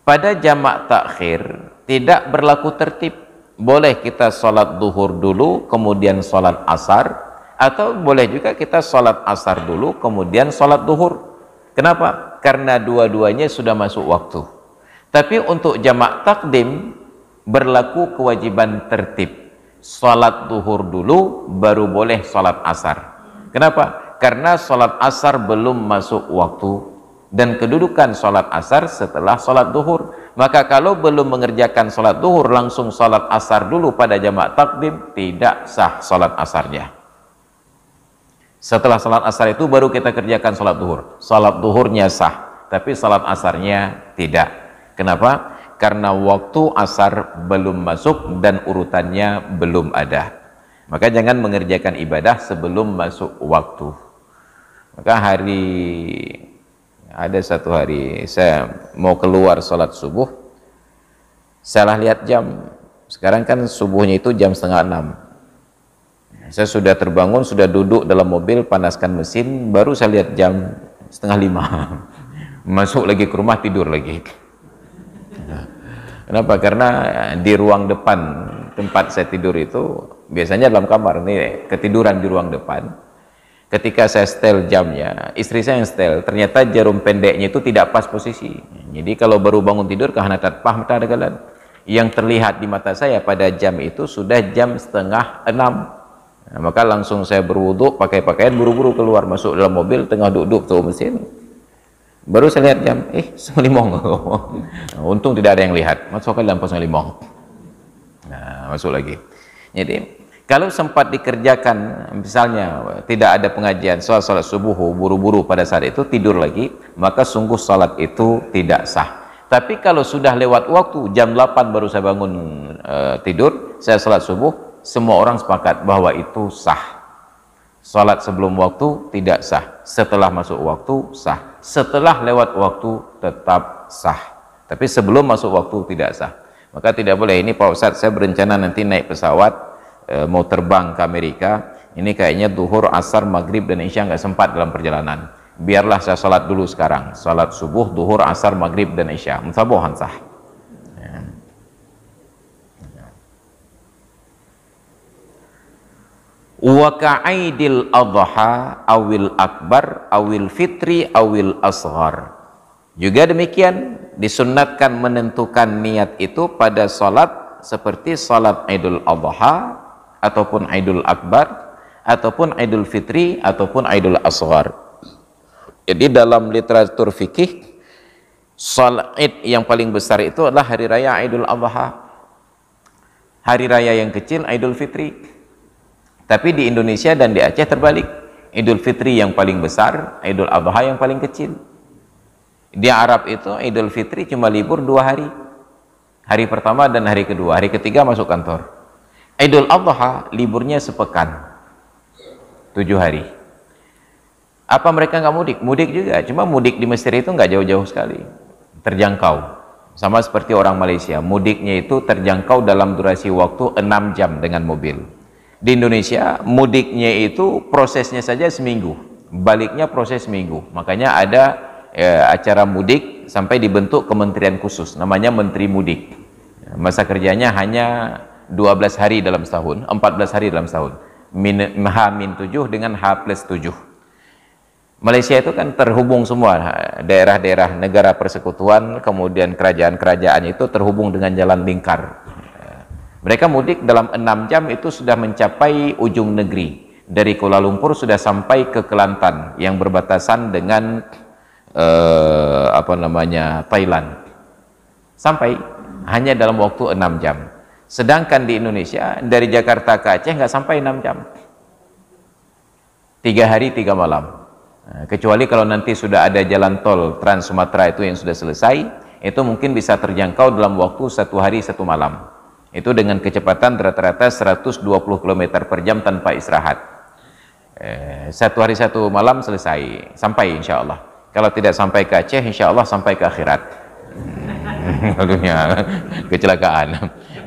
Pada jamak takhir tidak berlaku tertib. Boleh kita salat duhur dulu kemudian salat asar, atau boleh juga kita sholat asar dulu kemudian sholat duhur. Kenapa? Karena dua-duanya sudah masuk waktu. Tapi untuk jamak takdim berlaku kewajiban tertib. Sholat duhur dulu baru boleh sholat asar. Kenapa? Karena sholat asar belum masuk waktu dan kedudukan sholat asar setelah sholat duhur. Maka kalau belum mengerjakan sholat duhur langsung sholat asar dulu pada jamak takdim, tidak sah sholat asarnya. Setelah salat asar itu baru kita kerjakan salat duhur. Salat duhurnya sah, tapi salat asarnya tidak. Kenapa? Karena waktu asar belum masuk dan urutannya belum ada. Maka jangan mengerjakan ibadah sebelum masuk waktu. Maka ada satu hari saya mau keluar salat subuh, salah lihat jam. Sekarang kan subuhnya itu jam 5:30. Saya sudah terbangun, sudah duduk dalam mobil, panaskan mesin, baru saya lihat jam 4:30. Masuk lagi ke rumah, tidur lagi. Kenapa? Karena di ruang depan tempat saya tidur itu biasanya dalam kamar nih, ketiduran di ruang depan. Ketika saya setel jamnya, istri saya yang setel, ternyata jarum pendeknya itu tidak pas posisi. Jadi kalau baru bangun tidur kehanatan pah mata dagalan. Yang terlihat di mata saya pada jam itu sudah jam 5:30. Nah, maka langsung saya berwuduk, pakai pakaian, buru-buru keluar, masuk dalam mobil, tengah duduk tuh mesin. Baru saya lihat jam, 5:30. Nah, untung tidak ada yang lihat. Masuk ke dalam 5:30. Nah, masuk lagi. Jadi kalau sempat dikerjakan, misalnya tidak ada pengajian salat subuh, buru-buru pada saat itu tidur lagi, maka sungguh salat itu tidak sah. Tapi kalau sudah lewat waktu, jam 8 baru saya bangun tidur, saya salat subuh, semua orang sepakat bahwa itu sah. Salat sebelum waktu tidak sah, setelah masuk waktu sah, setelah lewat waktu tetap sah. Tapi sebelum masuk waktu tidak sah. Maka tidak boleh, ini Pak Ustadz saya berencana nanti naik pesawat, mau terbang ke Amerika, ini kayaknya duhur, asar, maghrib, dan isya nggak sempat dalam perjalanan. Biarlah saya salat dulu sekarang, salat subuh, duhur, asar, maghrib, dan isya. Musabohan sah. Wa ka'aidil adha awil akbar awil fitri awil asghar. Juga demikian disunnatkan menentukan niat itu pada salat seperti salat Idul Adha ataupun Idul Akbar ataupun Idul Fitri ataupun Idul Asghar. Jadi dalam literatur fikih, salat Id yang paling besar itu adalah hari raya Idul Adha. Hari raya yang kecil Idul Fitri. Tapi di Indonesia dan di Aceh terbalik. Idul Fitri yang paling besar, Idul Adha yang paling kecil. Di Arab itu Idul Fitri cuma libur 2 hari. Hari pertama dan hari kedua, hari ketiga masuk kantor. Idul Adha liburnya sepekan, 7 hari. Apa mereka nggak mudik? Mudik juga, cuma mudik di Mesir itu nggak jauh-jauh sekali, terjangkau. Sama seperti orang Malaysia, mudiknya itu terjangkau dalam durasi waktu 6 jam dengan mobil. Di Indonesia, mudiknya itu prosesnya saja seminggu, baliknya proses seminggu. Makanya ada acara mudik sampai dibentuk kementerian khusus, namanya Menteri Mudik. Masa kerjanya hanya 12 hari dalam setahun, 14 hari dalam setahun, H-7 dengan H+7. Malaysia itu kan terhubung semua, daerah-daerah negara persekutuan, kemudian kerajaan-kerajaan itu terhubung dengan jalan lingkar. Mereka mudik dalam 6 jam itu sudah mencapai ujung negeri. Dari Kuala Lumpur sudah sampai ke Kelantan yang berbatasan dengan Thailand. Sampai hanya dalam waktu 6 jam. Sedangkan di Indonesia dari Jakarta ke Aceh nggak sampai 6 jam, 3 hari 3 malam. Nah, kecuali kalau nanti sudah ada jalan tol Trans Sumatera itu yang sudah selesai, itu mungkin bisa terjangkau dalam waktu 1 hari 1 malam. Itu dengan kecepatan rata-rata 120 km per jam tanpa istirahat. 1 hari 1 malam selesai, sampai insya Allah. Kalau tidak sampai ke Aceh, insya Allah sampai ke akhirat. Dunia kecelakaan.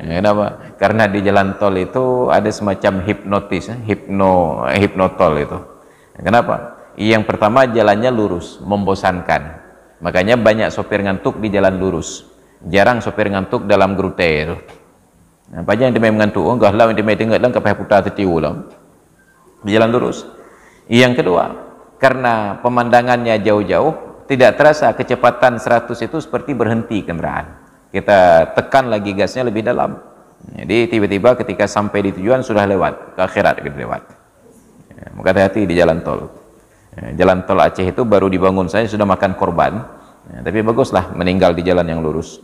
Kenapa? Karena di jalan tol itu ada semacam hipnotis, hipnotol itu. Kenapa? Yang pertama jalannya lurus, membosankan. Makanya banyak sopir ngantuk di jalan lurus. Jarang sopir ngantuk dalam gerute itu. Apa aja yang dimai mengantuk? Oh, enggak lah, yang dimai dengar lah, kapal putar tertiwu lah. Di jalan lurus. Yang kedua, karena pemandangannya jauh-jauh, tidak terasa kecepatan 100 itu seperti berhenti kendaraan. Kita tekan lagi gasnya lebih dalam. Jadi tiba-tiba ketika sampai di tujuan sudah lewat, ke akhirat kita lewat. Maka hati-hati di jalan tol. Jalan tol Aceh itu baru dibangun, saya sudah makan korban. Tapi baguslah meninggal di jalan yang lurus.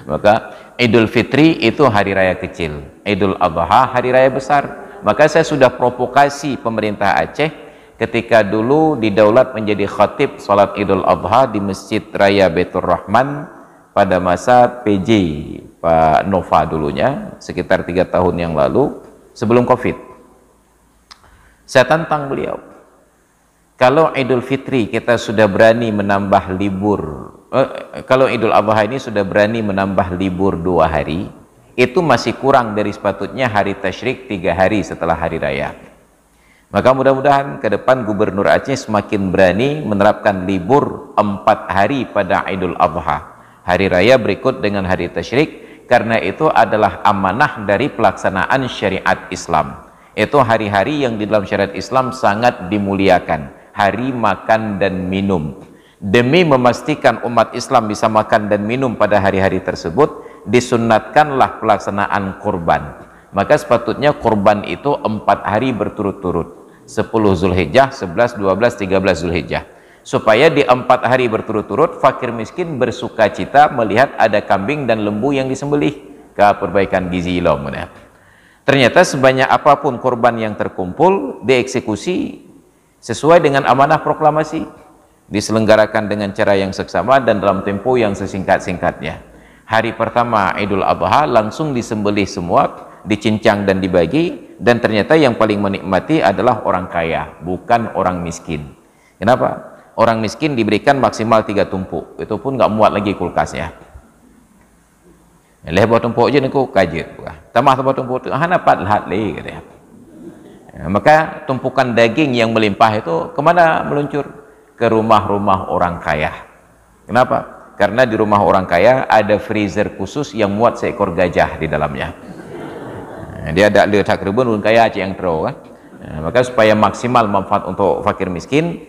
Maka Idul Fitri itu hari raya kecil, Idul Adha hari raya besar. Maka saya sudah provokasi pemerintah Aceh ketika dulu didaulat menjadi khatib salat Idul Adha di Masjid Raya Baitur Rahman pada masa PJ Pak Nova dulunya, sekitar 3 tahun yang lalu sebelum Covid. Saya tantang beliau, kalau Idul Fitri kita sudah berani menambah libur, kalau Idul Adha ini sudah berani menambah libur 2 hari, itu masih kurang dari sepatutnya hari tasyrik 3 hari setelah hari raya. Maka mudah-mudahan ke depan Gubernur Aceh semakin berani menerapkan libur 4 hari pada Idul Adha. Hari raya berikut dengan hari tasyrik, karena itu adalah amanah dari pelaksanaan syariat Islam. Itu hari-hari yang di dalam syariat Islam sangat dimuliakan, hari makan dan minum. Demi memastikan umat Islam bisa makan dan minum pada hari-hari tersebut, disunnatkanlah pelaksanaan kurban. Maka sepatutnya kurban itu 4 hari berturut-turut, 10 Zulhijjah, 11, 12, 13 Zulhijjah, supaya di 4 hari berturut-turut fakir miskin bersuka cita melihat ada kambing dan lembu yang disembelih ke perbaikan gizi ilmu. Ternyata sebanyak apapun korban yang terkumpul dieksekusi sesuai dengan amanah proklamasi, diselenggarakan dengan cara yang seksama dan dalam tempo yang sesingkat-singkatnya. Hari pertama Idul Adha langsung disembelih semua, dicincang dan dibagi, dan ternyata yang paling menikmati adalah orang kaya, bukan orang miskin. Kenapa? Orang miskin diberikan maksimal 3 tumpuk, itu pun nggak muat lagi kulkasnya. Leh buat tumpuk je niku kajet, tambah tumpuk tu, dapat lahat leh katanya. Maka tumpukan daging yang melimpah itu kemana meluncur? Ke rumah-rumah orang kaya. Kenapa? Karena di rumah orang kaya ada freezer khusus yang muat seekor gajah di dalamnya. Dia ada letak rebun orang kaya yang terus kan. Maka supaya maksimal manfaat untuk fakir miskin,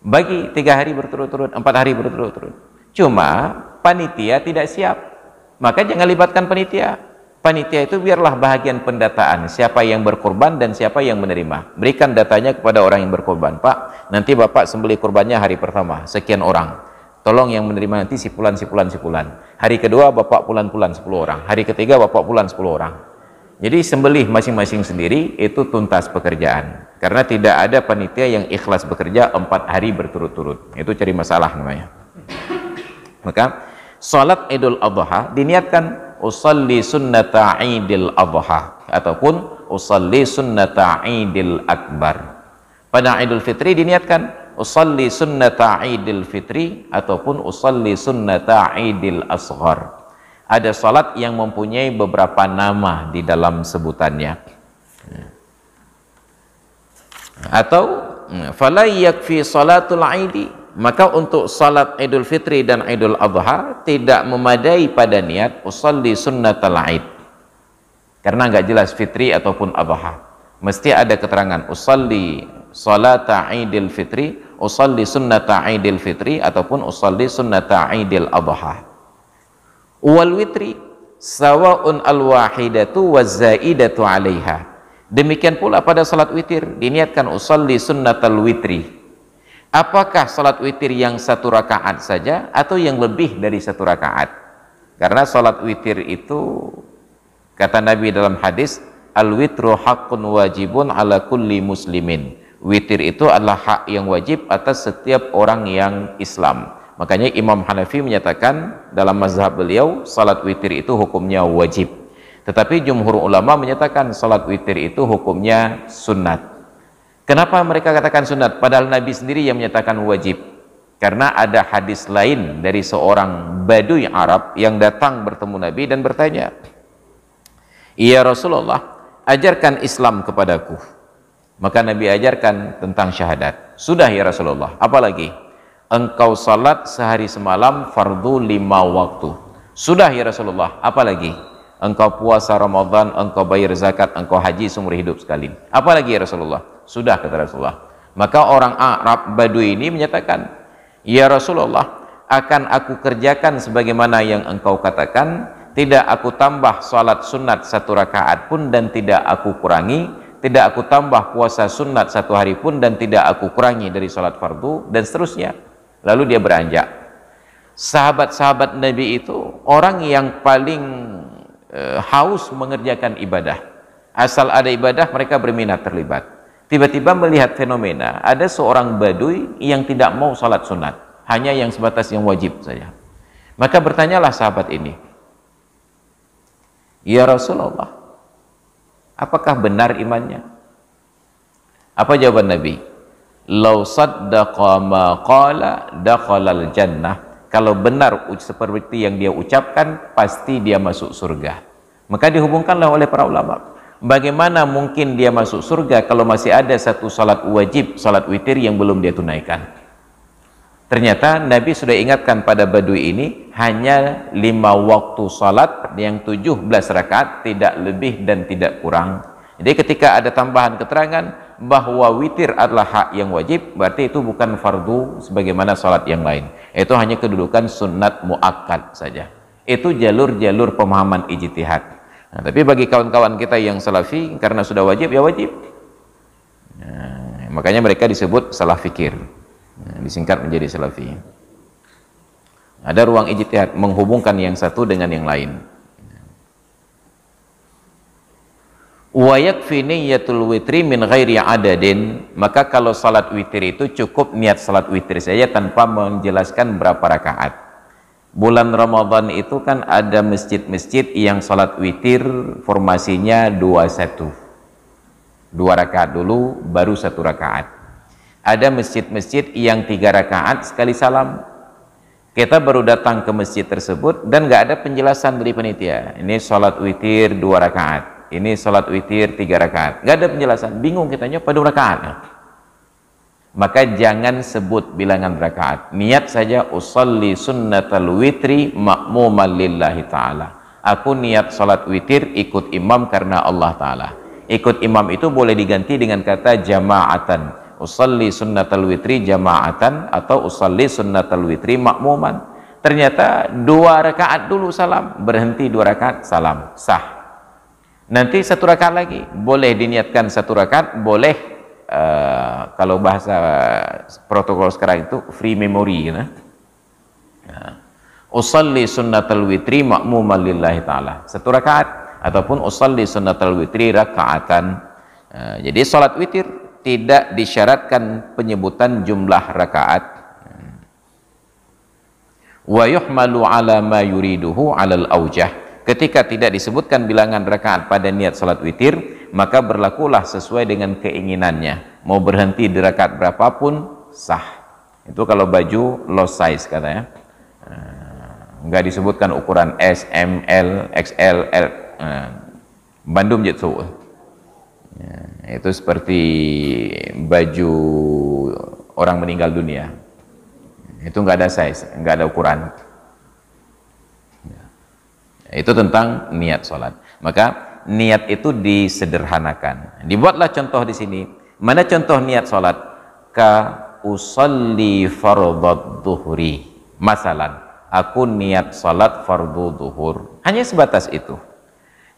bagi 3 hari berturut-turut, 4 hari berturut-turut. Cuma panitia tidak siap, maka jangan libatkan panitia. Panitia itu biarlah bahagian pendataan siapa yang berkorban dan siapa yang menerima. Berikan datanya kepada orang yang berkorban. Pak, nanti bapak sembelih korbannya hari pertama sekian orang, tolong yang menerima nanti si pulan. Hari kedua bapak pulan 10 orang, hari ketiga bapak pulan 10 orang. Jadi sembelih masing-masing sendiri, itu tuntas pekerjaan. Karena tidak ada panitia yang ikhlas bekerja 4 hari berturut-turut. Itu cari masalah namanya. Maka salat Idul Adha diniatkan usalli sunnata Idil Adha ataupun usalli sunnata Idil Akbar. Pada Idul Fitri diniatkan usalli sunnata Idil Fitri ataupun usalli sunnata Idil Asghar. Ada salat yang mempunyai beberapa nama di dalam sebutannya. Atau fala yakfi salatul Aidi, maka untuk salat Idul Fitri dan Idul Adha tidak memadai pada niat usalli sunnatal Aid, karena nggak jelas Fitri ataupun Adha. Mesti ada keterangan usalli salata Idul Fitri, usalli sunnata Idul Fitri ataupun usalli sunnata Idul Adha. Wal witri sawa'un al-wahidatu waz-zaidatu 'alaiha. Demikian pula pada salat witir diniatkan usalli sunnatal witri. Apakah salat witir yang 1 rakaat saja atau yang lebih dari 1 rakaat? Karena salat witir itu kata Nabi dalam hadis, al-witru haqqun wajibun ala kulli muslimin. Witir itu adalah hak yang wajib atas setiap orang yang Islam. Makanya Imam Hanafi menyatakan dalam mazhab beliau salat witir itu hukumnya wajib. Tetapi jumhur ulama menyatakan salat witir itu hukumnya sunnat. Kenapa mereka katakan sunat? Padahal Nabi sendiri yang menyatakan wajib. Karena ada hadis lain dari seorang Baduy Arab yang datang bertemu Nabi dan bertanya, "Ya Rasulullah, ajarkan Islam kepadaku." Maka Nabi ajarkan tentang syahadat. Sudah ya Rasulullah, apa lagi? Engkau salat sehari semalam fardu 5 waktu. Sudah ya Rasulullah, apa lagi? Engkau puasa Ramadan, engkau bayar zakat, engkau haji seumur hidup sekali. Apa lagi ya Rasulullah? Sudah kata Rasulullah. Maka orang Arab Badui ini menyatakan, ya Rasulullah, akan aku kerjakan sebagaimana yang engkau katakan, tidak aku tambah salat sunat 1 rakaat pun dan tidak aku kurangi, tidak aku tambah puasa sunat 1 hari pun dan tidak aku kurangi dari salat fardu, dan seterusnya. Lalu dia beranjak. Sahabat-sahabat Nabi itu orang yang paling haus mengerjakan ibadah. Asal ada ibadah mereka berminat terlibat. Tiba-tiba melihat fenomena ada seorang Badui yang tidak mau salat sunat, hanya yang sebatas yang wajib saja. Maka bertanyalah sahabat ini, ya Rasulullah, apakah benar imannya? Apa jawaban Nabi? Lau saddaqa ma qala dakhalal jannah. Kalau benar seperti yang dia ucapkan, pasti dia masuk surga. Maka dihubungkanlah oleh para ulama, bagaimana mungkin dia masuk surga kalau masih ada 1 salat wajib, salat witir yang belum dia tunaikan? Ternyata Nabi sudah ingatkan pada Badui ini hanya 5 waktu salat yang 17 rakaat, tidak lebih dan tidak kurang. Jadi ketika ada tambahan keterangan bahwa witir adalah hak yang wajib, berarti itu bukan fardu sebagaimana salat yang lain. Itu hanya kedudukan sunnat muakkad saja. Itu jalur-jalur pemahaman ijtihad. Nah, tapi bagi kawan-kawan kita yang salafi, karena sudah wajib ya wajib. Nah, makanya mereka disebut salaf fikir. Disingkat menjadi salafi. Ada ruang ijtihad menghubungkan yang satu dengan yang lain. Wa yakfi niyyatul witri min ghairi adadin, maka kalau salat witir itu cukup niat salat witir saja tanpa menjelaskan berapa rakaat. Bulan Ramadan itu kan ada masjid-masjid yang salat witir formasinya 2-1. 2 rakaat dulu baru 1 rakaat. Ada masjid-masjid yang 3 rakaat sekali salam. Kita baru datang ke masjid tersebut dan nggak ada penjelasan dari panitia. Ini sholat witir 2 rakaat. Ini sholat witir 3 rakaat. Nggak ada penjelasan. Bingung kitanya pada rakaat. Maka jangan sebut bilangan rakaat. Niat saja usalli sunnatal witri ma'muman lillahi ta'ala. Aku niat sholat witir ikut imam karena Allah Ta'ala. Ikut imam itu boleh diganti dengan kata jama'atan. Usalli sunnatal witri jama'atan atau usalli sunnatal witri makmuman. Ternyata 2 rakaat dulu salam, berhenti 2 rakaat salam, sah. Nanti 1 rakaat lagi, boleh diniatkan 1 rakaat, boleh kalau bahasa protokol sekarang itu free memory ya. Usalli sunnatal witri makmuman lillahi ta'ala, 1 rakaat, ataupun usalli sunnatal witri rakaatan. Jadi salat witir tidak disyaratkan penyebutan jumlah rakaat. Wa yuhmalu ala ma yuriduhu alal aujah. Ketika tidak disebutkan bilangan rakaat pada niat salat witir, maka berlakulah sesuai dengan keinginannya. Mau berhenti di rakaat berapapun sah. Itu kalau baju low size katanya. Enggak disebutkan ukuran S, M, L, XL, L. Bandung jatuh. Ya, itu seperti baju orang meninggal dunia, itu nggak ada size, nggak ada ukuran. Ya, itu tentang niat sholat. Maka niat itu disederhanakan. Dibuatlah contoh di sini. Mana contoh niat sholat? Ka usalli fardhu dhuhri. Masalan, aku niat sholat fardu duhur. Hanya sebatas itu.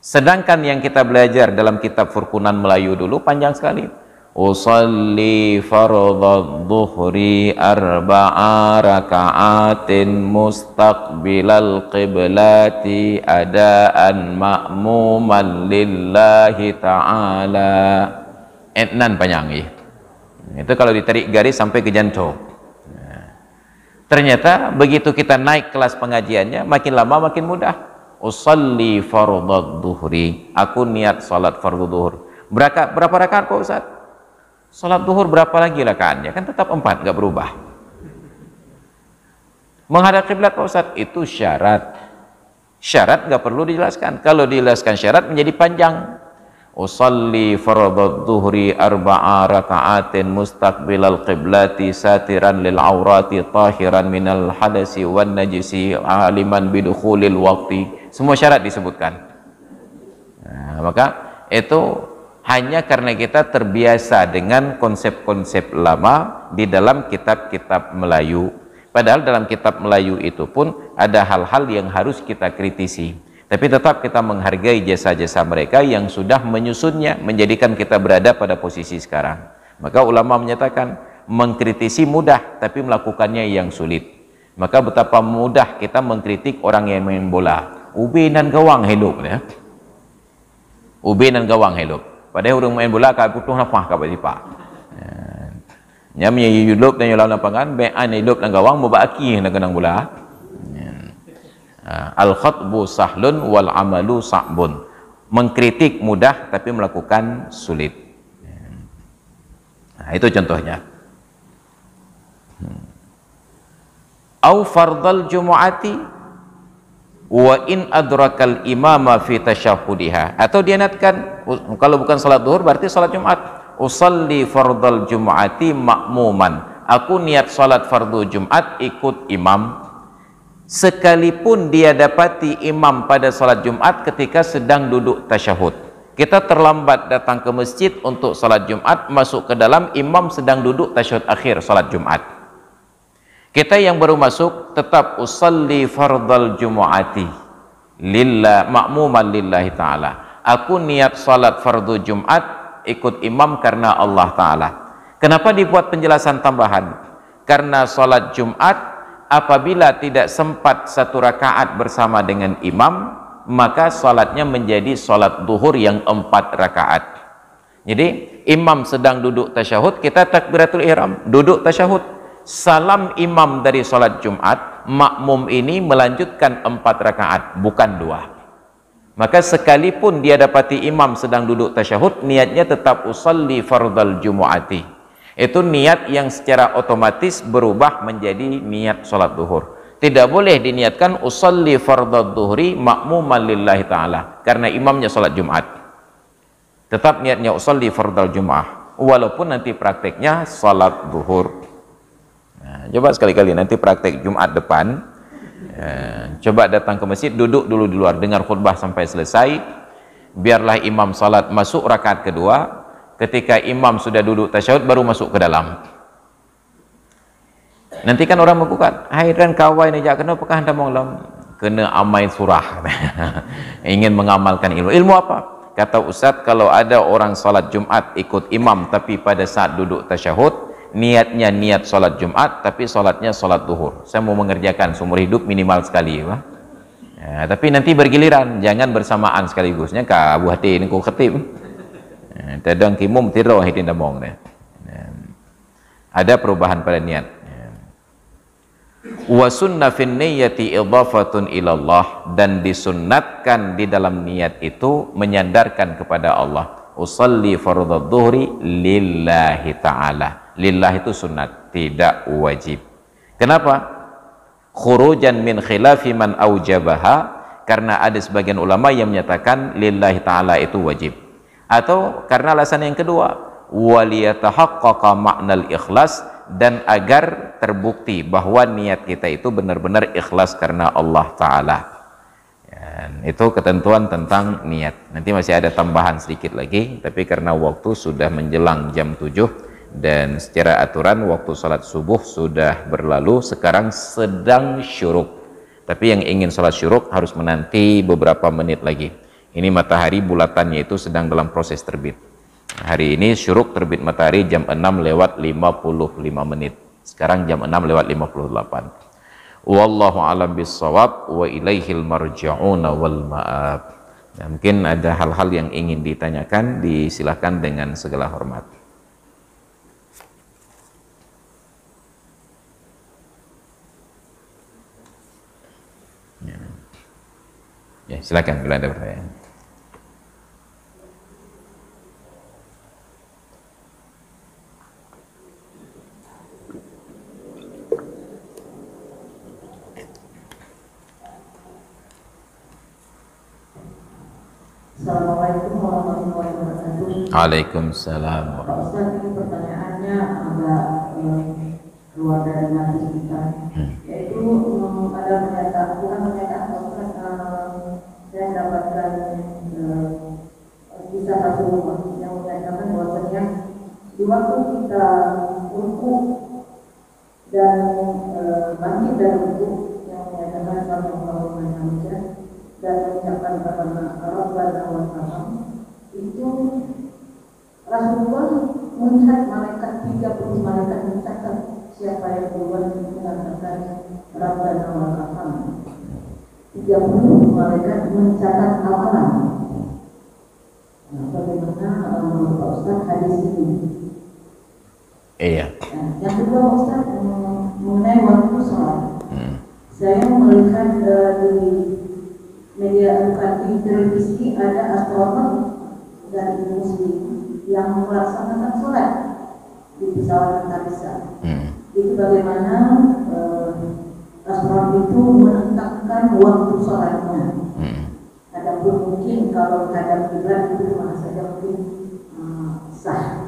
Sedangkan yang kita belajar dalam kitab Furkunan Melayu dulu panjang sekali. Usalli fardhu dhuhri 4 raka'atin mustaqbilal qiblati adaan ma'muman lillahi ta'ala. Etnan panjang ya. Itu kalau ditarik garis sampai ke jantung. Ternyata begitu kita naik kelas pengajiannya, makin lama makin mudah. Usalli fardhu dhuhri, aku niat salat fardhu duhur. Berapa rakaat Pak Ustaz? Salat duhur berapa lagi rakaatnya? Kan tetap 4, nggak berubah. Menghadap kiblat Pak Ustaz itu syarat. Syarat nggak perlu dijelaskan. Kalau dijelaskan syarat menjadi panjang. Usalli fardhu dhuhri 4 raka'atin mustaqbilal qiblati satiran lil aurati tahiran minal hadasi wan najisi aliman bidukhulil waqti. Semua syarat disebutkan. Nah, maka itu hanya karena kita terbiasa dengan konsep-konsep lama di dalam kitab-kitab Melayu. Padahal dalam kitab Melayu itu pun ada hal-hal yang harus kita kritisi. Tapi tetap kita menghargai jasa-jasa mereka yang sudah menyusunnya, menjadikan kita berada pada posisi sekarang. Maka ulama menyatakan, mengkritisi mudah, tapi melakukannya yang sulit. Maka betapa mudah kita mengkritik orang yang main bola. Ubin dan gawang hidup. Ya. Ubin dan gawang hidup. Padahal orang main bola, kaya putuh nafah kaya tipak. Nyamnya hidup dan yulau lapangan, be'an hidup dan gawang, mubaki dan kenang bola. Al-khatbu sahlun wal amalu sa'bun. Mengkritik mudah tapi melakukan sulit. Nah, itu contohnya. Au fardal jumu'ati wa in adrakal imama fi tasyahudiha. Atau dianatkan kalau bukan salat duhur berarti salat Jumat. Usalli fardal jumu'ati makmuman. aku niat salat fardu Jumat ikut imam, sekalipun dia dapati imam pada salat Jumat ketika sedang duduk tasyahud. Kita terlambat datang ke masjid untuk salat Jumat, masuk ke dalam, imam sedang duduk tasyahud akhir salat Jumat. Kita yang baru masuk tetap usalli fardal jumu'ati lillah ma'muman lillahi ta'ala. Aku niat salat fardu Jumat ikut imam karena Allah Ta'ala. Kenapa dibuat penjelasan tambahan? Karena salat Jumat apabila tidak sempat satu rakaat bersama dengan imam, maka salatnya menjadi salat duhur yang 4 rakaat. Jadi imam sedang duduk tasyahud, kita takbiratul ihram, duduk tasyahud, salam imam dari salat Jumat, makmum ini melanjutkan 4 rakaat, bukan 2. Maka sekalipun dia dapati imam sedang duduk tasyahud, niatnya tetap usalli fardal jumu'ati. Itu niat yang secara otomatis berubah menjadi niat salat duhur. Tidak boleh diniatkan usalli fardal duhri ma'muman lillahi ta'ala, karena imamnya salat Jumat. Tetap niatnya usalli fardal jum'ah, walaupun nanti prakteknya salat duhur. Nah, coba sekali-kali nanti praktek Jumat depan, coba datang ke masjid, duduk dulu di luar, dengar khutbah sampai selesai, biarlah imam salat masuk rakaat kedua, ketika imam sudah duduk tasyahud baru masuk ke dalam. Nanti kan orang mengkukat, hai dan kawan ini jangan kenapa anda mau kena amai surah. Ingin mengamalkan ilmu. Ilmu apa? Kata Ustaz, kalau ada orang salat Jumat ikut imam tapi pada saat duduk tasyahud niatnya niat salat Jumat tapi salatnya salat duhur, saya mau mengerjakan seumur hidup minimal sekali, ya, tapi nanti bergiliran, jangan bersamaan sekaligus. Ka Abu Hati ni ko khatib tadang kimum tiro hitin damong. Ada perubahan pada niat. Wa sunna fin niyyati idhafatun ilallah, dan disunnatkan di dalam niat itu menyandarkan kepada Allah. Usalli fardhu dhuhri lillahi ta'ala. Lillah itu sunat, tidak wajib. Kenapa? Khurujan min khilafi man aujabaha, karena ada sebagian ulama yang menyatakan lillahi ta'ala itu wajib. Atau karena alasan yang kedua, waliyatahaqqaqa ma'nal ikhlas, dan agar terbukti bahwa niat kita itu benar-benar ikhlas karena Allah Ta'ala. Itu ketentuan tentang niat. Nanti masih ada tambahan sedikit lagi, tapi karena waktu sudah menjelang jam 7 dan secara aturan waktu salat subuh sudah berlalu, sekarang sedang syuruk. Tapi yang ingin salat syuruk harus menanti beberapa menit lagi. Ini matahari bulatannya itu sedang dalam proses terbit. Hari ini syuruk terbit matahari jam 6 lewat 55 menit. Sekarang jam 6 lewat 58. Wallahu a'lam bissawab wa ilaihil marja'una wal ma'ab. Nah, mungkin ada hal-hal yang ingin ditanyakan, disilahkan dengan segala hormat. Ya, silakan bila ada pertanyaan. Assalamualaikum warahmatullahi wabarakatuh. Waalaikumsalam. Pak Ustaz, ini pertanyaannya agak keluar dari nafsu kita, yaitu ada pernyataan, bukan pernyataan Pak Ustaz, saya mendapatkan kisah Rasulullah yang menyatakan bahwasanya di waktu kita ruku dan bangkit dari ruku, yang menyatakan sallallahu alaihi wasallam dan mengucapkan kata Rabbana wa ta'ala, itu Rasulullah melihat malaikat 30 malaikat mencatat siapa yang duluan mengatakan Rabbana wa ta'ala. 30 malaikat mencatat amalan. Nah, bagaimana menurut Pak Ustaz hadis ini? Iya. Nah, yang kedua Pak Ustaz, mengenai waktu sholat. Saya melihat di media, bukan di televisi, ada astronom dari Muslim yang melaksanakan sholat di pesawat antariksa. Itu bagaimana astronom itu menetapkan waktu sholatnya. Adapun mungkin kalau hadap kiblat itu mana saja mungkin sah.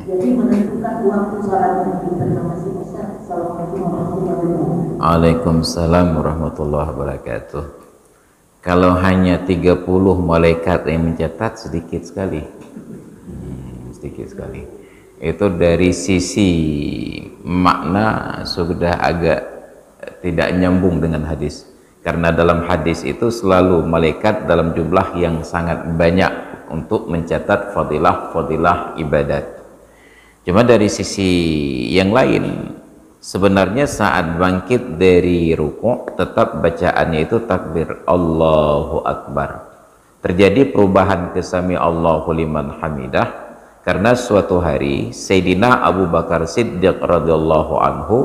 Jadi menentukan waktu salatnya terima kasih Ustaz. Assalamualaikum warahmatullahi wabarakatuh. Waalaikumsalam warahmatullahi wabarakatuh. Kalau hanya 30 malaikat yang mencatat, sedikit sekali. Sedikit sekali. Itu dari sisi makna sudah agak tidak nyambung dengan hadis. Karena dalam hadis itu selalu malaikat dalam jumlah yang sangat banyak untuk mencatat fadilah-fadilah ibadat. Cuma dari sisi yang lain, sebenarnya saat bangkit dari ruku' tetap bacaannya itu takbir Allahu Akbar. Terjadi perubahan ke sami Allahu liman hamidah karena suatu hari Sayyidina Abu Bakar Siddiq radhiyallahu anhu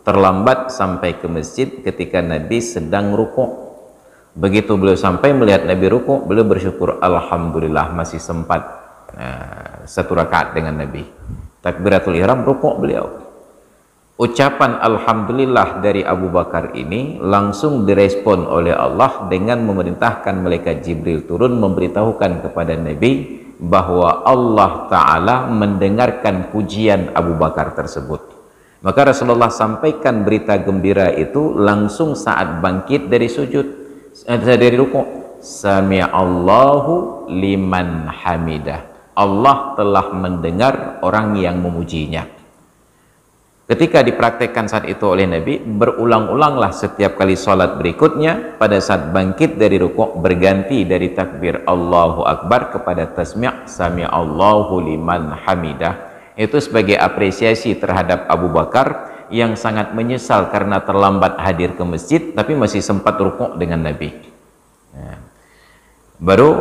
terlambat sampai ke masjid ketika Nabi sedang ruku'. Begitu beliau sampai melihat Nabi ruku', beliau bersyukur, alhamdulillah masih sempat satu rakaat dengan Nabi. Takbiratul ihram, ruku' beliau. Ucapan alhamdulillah dari Abu Bakar ini langsung direspon oleh Allah dengan memerintahkan malaikat Jibril turun memberitahukan kepada Nabi bahwa Allah Ta'ala mendengarkan pujian Abu Bakar tersebut. Maka Rasulullah sampaikan berita gembira itu langsung saat bangkit dari sujud, dari ruku'. Sami'allahu liman hamidah. Allah telah mendengar orang yang memujinya. Ketika dipraktekkan saat itu oleh Nabi, berulang-ulanglah setiap kali sholat berikutnya, pada saat bangkit dari ruku' berganti dari takbir Allahu Akbar kepada tasmi' Sami'allahu liman hamidah. Itu sebagai apresiasi terhadap Abu Bakar yang sangat menyesal karena terlambat hadir ke masjid, tapi masih sempat ruku' dengan Nabi. Baru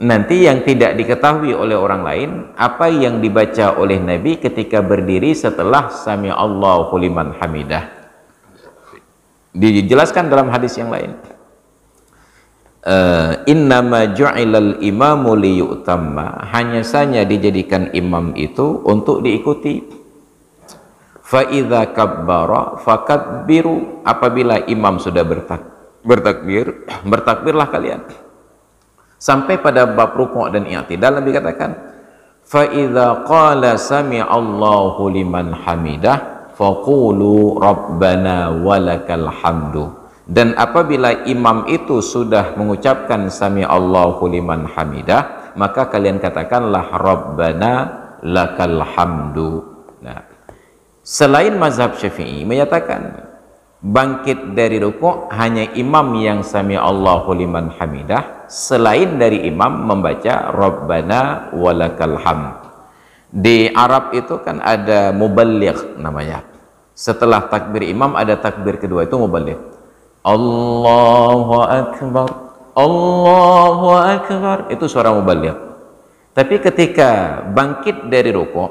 nanti yang tidak diketahui oleh orang lain, apa yang dibaca oleh Nabi ketika berdiri setelah Sami Allahu liman hamidah. Dijelaskan dalam hadis yang lain. Innama ju'ilal imamu liyu'tamma, hanya saja dijadikan imam itu untuk diikuti. Fa idza kabbara fakabbiru, apabila imam sudah bertakbir, bertakbirlah kalian. Sampai pada bab ruku' dan i'tidal Nabi katakan, fa idza qala sami Allahu liman hamidah faqulu rabbana walakal hamdu. Dan apabila imam itu sudah mengucapkan sami Allahu liman hamidah, maka kalian katakanlah rabbana lakal hamdu. Nah, selain mazhab Syafi'i menyatakan bangkit dari ruku' hanya imam yang sami Allahu liman hamidah, selain dari imam membaca rabbana walakal hamd. Di Arab itu kan ada muballigh namanya. Setelah takbir imam ada takbir kedua, itu muballigh. Allahu Akbar, Allahu Akbar, itu suara muballigh. Tapi ketika bangkit dari ruku',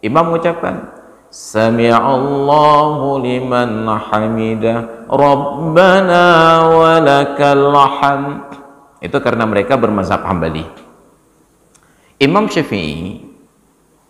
imam mengucapkan Sami'allahu liman hamidah Rabbana walakal hamd. Itu karena mereka bermazhab Hambali. Imam Syafi'i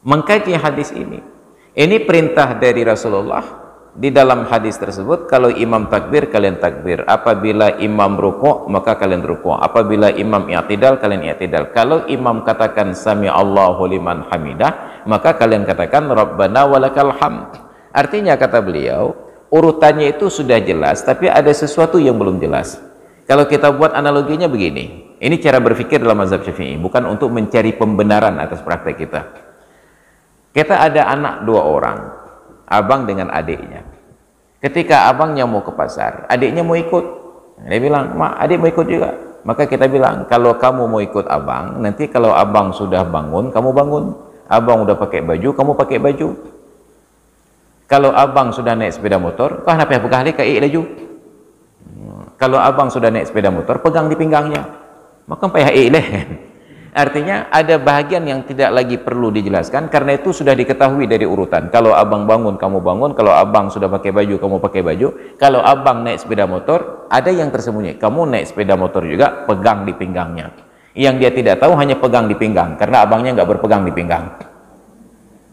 mengkaji hadis ini. Ini perintah dari Rasulullah. Di dalam hadis tersebut, kalau imam takbir, kalian takbir. Apabila imam ruku', maka kalian ruku'. Apabila imam i'tidal, kalian i'tidal. Kalau imam katakan Sami Allahu liman hamidah, maka kalian katakan Rabbana walakal hamd. Artinya kata beliau, urutannya itu sudah jelas, tapi ada sesuatu yang belum jelas. Kalau kita buat analoginya begini, ini cara berpikir dalam mazhab Syafi'i, bukan untuk mencari pembenaran atas praktek kita. Kita ada anak dua orang, abang dengan adiknya. Ketika abangnya mau ke pasar, adiknya mau ikut. Dia bilang, "Mak, adik mau ikut juga." Maka kita bilang, kalau kamu mau ikut abang, nanti kalau abang sudah bangun, kamu bangun. Abang udah pakai baju, kamu pakai baju. Kalau abang sudah naik sepeda motor, kau kenapa pegang ke laju? Kalau abang sudah naik sepeda motor, pegang di pinggangnya. Maka payah leh. Artinya ada bahagian yang tidak lagi perlu dijelaskan, karena itu sudah diketahui dari urutan. Kalau abang bangun, kamu bangun. Kalau abang sudah pakai baju, kamu pakai baju. Kalau abang naik sepeda motor, ada yang tersembunyi. Kamu naik sepeda motor juga, pegang di pinggangnya. Yang dia tidak tahu hanya pegang di pinggang, karena abangnya nggak berpegang di pinggang.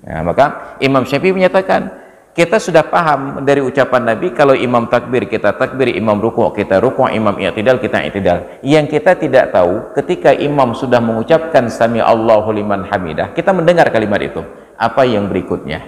Nah, maka Imam Syafi'i menyatakan, kita sudah paham dari ucapan Nabi, kalau imam takbir kita takbir, imam ruku' kita ruku', imam i'tidal kita i'tidal. Yang kita tidak tahu, ketika imam sudah mengucapkan Sami Allahu liman hamidah, kita mendengar kalimat itu, apa yang berikutnya.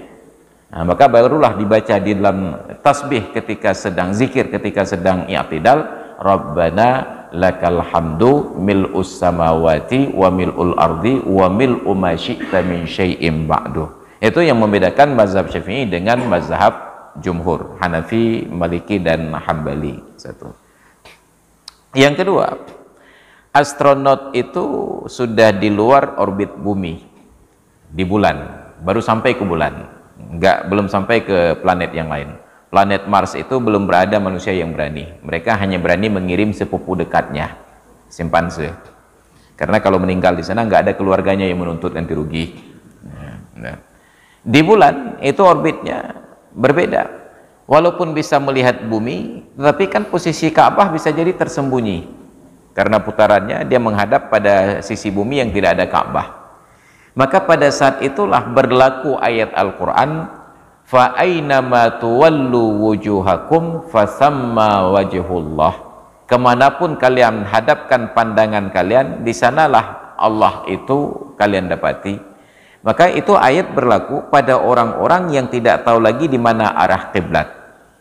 Nah, maka barulah dibaca di dalam tasbih ketika sedang zikir, ketika sedang i'tidal, Rabbana lakal hamdu mil'us samawati wa mil'ul ardi wa mil'u ma syi'ta min syai'im ba'du. Itu yang membedakan mazhab Syafi'i dengan mazhab jumhur, Hanafi, Maliki, dan Hambali. Satu. Yang kedua, astronot itu sudah di luar orbit bumi, di bulan, baru sampai ke bulan. Belum sampai ke planet yang lain. Planet Mars itu belum berada manusia yang berani. Mereka hanya berani mengirim sepupu dekatnya, simpanse. Karena kalau meninggal di sana nggak ada keluarganya yang menuntut ganti rugi. Nah. Di bulan itu orbitnya berbeda. Walaupun bisa melihat bumi, tetapi kan posisi Ka'bah bisa jadi tersembunyi. Karena putarannya dia menghadap pada sisi bumi yang tidak ada Ka'bah. Maka pada saat itulah berlaku ayat Al-Quran, fa aynama tuwallu wujuhakum fasamma wajhullah. Kemanapun kalian hadapkan pandangan kalian, di sanalah Allah itu kalian dapati. Maka itu ayat berlaku pada orang-orang yang tidak tahu lagi di mana arah kiblat.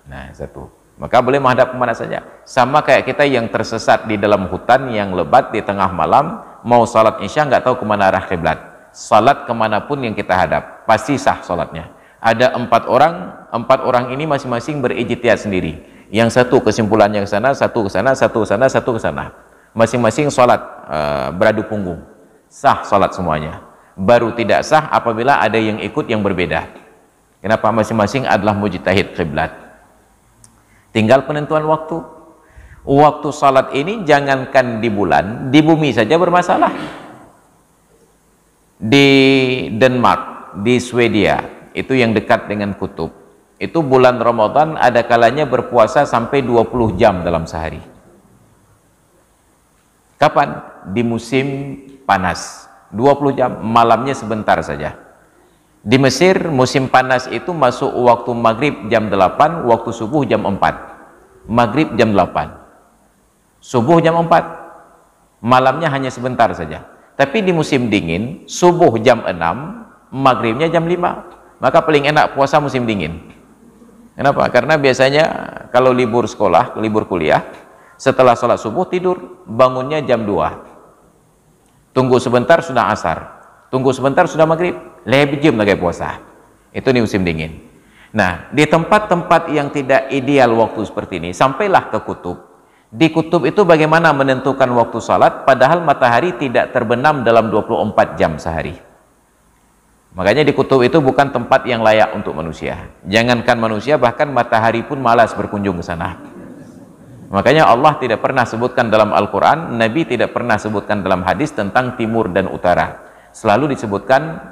Nah, satu. Maka boleh menghadap kemana saja. Sama kayak kita yang tersesat di dalam hutan yang lebat di tengah malam, mau salat isya nggak tahu kemana arah kiblat. Salat kemanapun yang kita hadap, pasti sah salatnya. Ada empat orang ini masing-masing berijtihad sendiri. Yang satu kesimpulannya ke sana, satu ke sana, satu ke sana, satu ke sana. Masing-masing salat beradu punggung. Sah salat semuanya. Baru tidak sah apabila ada yang ikut yang berbeda. Kenapa? Masing-masing adalah mujtahid kiblat. Tinggal penentuan waktu. Waktu salat ini jangankan di bulan, di bumi saja bermasalah. Di Denmark, di Swedia, itu yang dekat dengan kutub, itu bulan Ramadan ada kalanya berpuasa sampai 20 jam dalam sehari. Kapan? Di musim panas, 20 jam, malamnya sebentar saja. Di Mesir musim panas itu masuk waktu maghrib jam 8, waktu subuh jam 4. Maghrib jam 8, subuh jam 4, malamnya hanya sebentar saja. Tapi di musim dingin, subuh jam 6, maghribnya jam 5. Maka paling enak puasa musim dingin. Kenapa? Karena biasanya kalau libur sekolah, libur kuliah, setelah sholat subuh tidur, bangunnya jam 2. Tunggu sebentar sudah asar, tunggu sebentar sudah maghrib, lebih jam lagi puasa. Itu di musim dingin. Nah, di tempat-tempat yang tidak ideal waktu seperti ini, sampailah ke kutub. Di kutub itu bagaimana menentukan waktu salat padahal matahari tidak terbenam dalam 24 jam sehari. Makanya di kutub itu bukan tempat yang layak untuk manusia. Jangankan manusia, bahkan matahari pun malas berkunjung ke sana. Makanya Allah tidak pernah sebutkan dalam Al-Quran, Nabi tidak pernah sebutkan dalam hadis tentang timur dan utara. Selalu disebutkan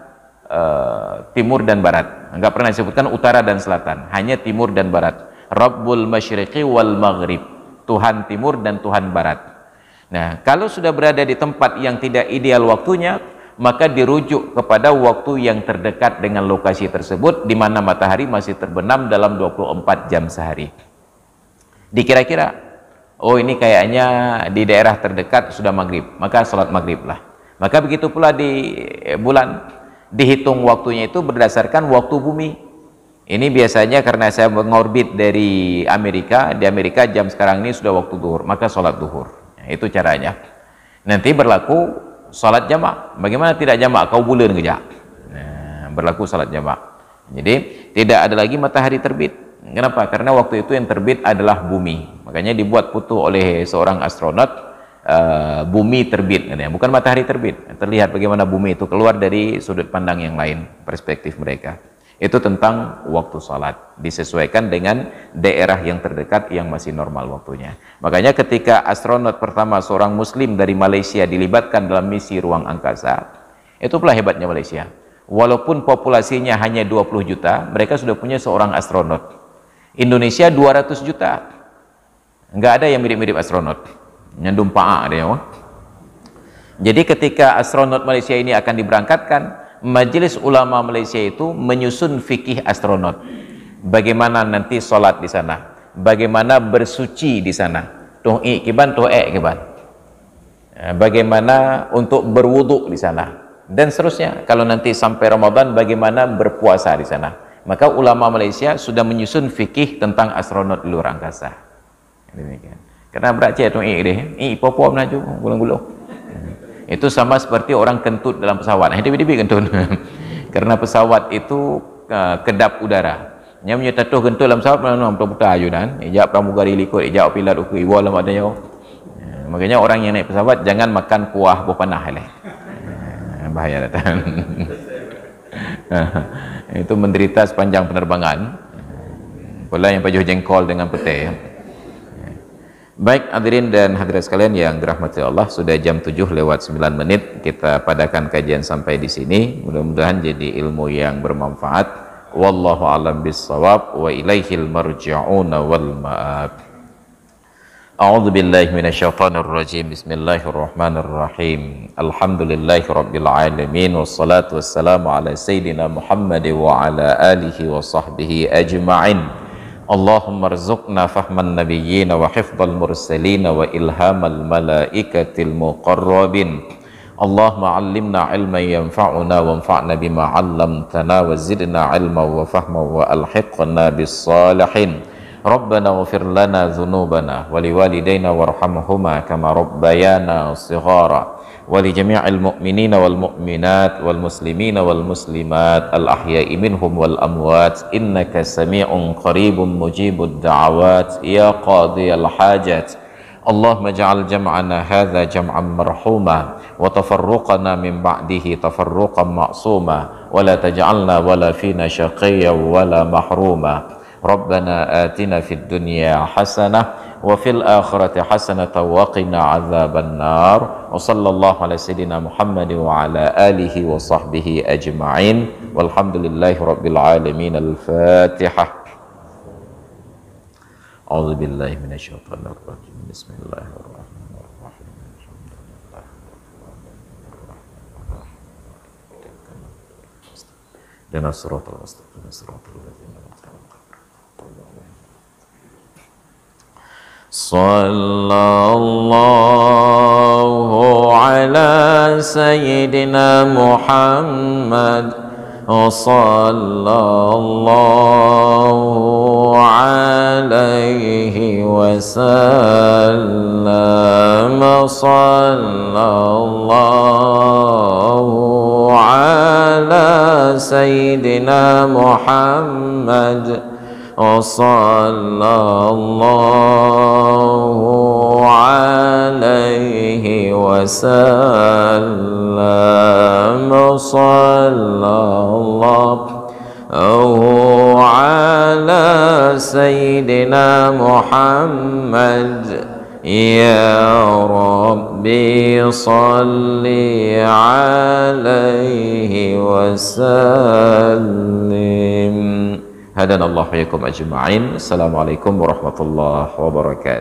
timur dan barat. Enggak pernah disebutkan utara dan selatan, hanya timur dan barat. Rabbul masyriqi wal maghrib, Tuhan timur dan Tuhan barat. Nah, kalau sudah berada di tempat yang tidak ideal waktunya, maka dirujuk kepada waktu yang terdekat dengan lokasi tersebut, di mana matahari masih terbenam dalam 24 jam sehari. Dikira-kira, oh ini kayaknya di daerah terdekat sudah maghrib, maka sholat maghrib lah. Maka begitu pula di bulan, dihitung waktunya itu berdasarkan waktu bumi. Ini biasanya karena saya mengorbit dari Amerika, di Amerika jam sekarang ini sudah waktu zuhur, maka sholat zuhur. Nah, itu caranya. Nanti berlaku sholat jamak. Bagaimana tidak jamak? Kau bulan kerja. Nah, berlaku sholat jamak. Jadi tidak ada lagi matahari terbit. Kenapa? Karena waktu itu yang terbit adalah bumi. Makanya dibuat foto oleh seorang astronot, bumi terbit, bukan matahari terbit. Terlihat bagaimana bumi itu keluar dari sudut pandang yang lain, perspektif mereka. Itu tentang waktu salat, disesuaikan dengan daerah yang terdekat yang masih normal waktunya. Makanya ketika astronot pertama seorang muslim dari Malaysia dilibatkan dalam misi ruang angkasa, itu pula hebatnya Malaysia. Walaupun populasinya hanya 20 juta, mereka sudah punya seorang astronot. Indonesia 200 juta, nggak ada yang mirip-mirip astronot, nyandum pa'a dia. Jadi ketika astronot Malaysia ini akan diberangkatkan, Majelis Ulama Malaysia itu menyusun fikih astronot. Bagaimana nanti sholat di sana, bagaimana bersuci di sana, bagaimana untuk berwuduk di sana, dan seterusnya. Kalau nanti sampai Ramadan, bagaimana berpuasa di sana. Maka ulama Malaysia sudah menyusun fikih tentang astronot di luar angkasa. Demikian. Karena berat tu popom naju gulung-gulung. Itu sama seperti orang kentut dalam pesawat. Tiba-tiba kentut. Karena pesawat itu kedap udara. Yang menyetatuh kentut dalam pesawat putar-putar aja dan ijab pramugari likut, ijab pilot ukui wala maknanya. Makanya orang yang naik pesawat jangan makan kuah berpanah leh. Bahaya datang. Itu menderita sepanjang penerbangan. Pula yang pajuh jengkol dengan pete. Baik hadirin dan hadirat sekalian yang dirahmati Allah, sudah jam 7:09 kita padakan kajian sampai di sini. Mudah-mudahan jadi ilmu yang bermanfaat. Wallahu a'lam bissawab wa ilaihil marji'un wal ma'ab. A'udzu billahi minasyaitonir rajim. Bismillahirrahmanirrahim. Alhamdulillahi rabbil alamin wassalatu wassalamu ala sayidina Muhammad wa ala alihi wa sahbihi ajma'in. Allahumma rzuqna fahman nabiyyin wa hifdzal mursalin wa ilhamal malaikatil muqarrabin. Allahumma 'allimna 'ilman yanfa'una wanfa'na bima 'allamtana wa zidna 'ilman wa fahman wa alhiqna bis salihin. Rabbana ighfir lana dhunubana wa liwalidayna warhamhuma kama rabbayana shighara wa li jami'il mu'minina wal mu'minat wal muslimina wal muslimat al ahya'i minhum wal amwat innaka sami'un qaribun mujibud da'awat ya qadiyal hajat. Allahumma ja'al jam'ana hadha jam'an marhuma wa tafarruqana min ba'dihi tafarruqan ma'suma wa la taj'alna wala fina shaqiyyan wala mahruma. Rabbana atina fid dunya hasanah wa fil akhirati hasanah wa qina adzaban nar. Wa sallallahu ala sayidina Muhammad wa ala alihi wa sahbihi ajma'in. Walhamdulillahi rabbil alamin. Al-Fatihah. A'udzu billahi minasyaitonir rajim. Bismillahirrahmanirrahim. Dana siratal mustaqim siratal ladzina sallallahu ala sayyidina Muhammad wa sallallahu alaihi wasallam sallallahu ala sayyidina Muhammad sallallahu alaihi wasallam sallallahu ala sayyidina Muhammad ya Rabbi salli alaihi wasallim. Hadanallahu wa iyyakum ajma'in. Assalamualaikum warahmatullahi wabarakatuh.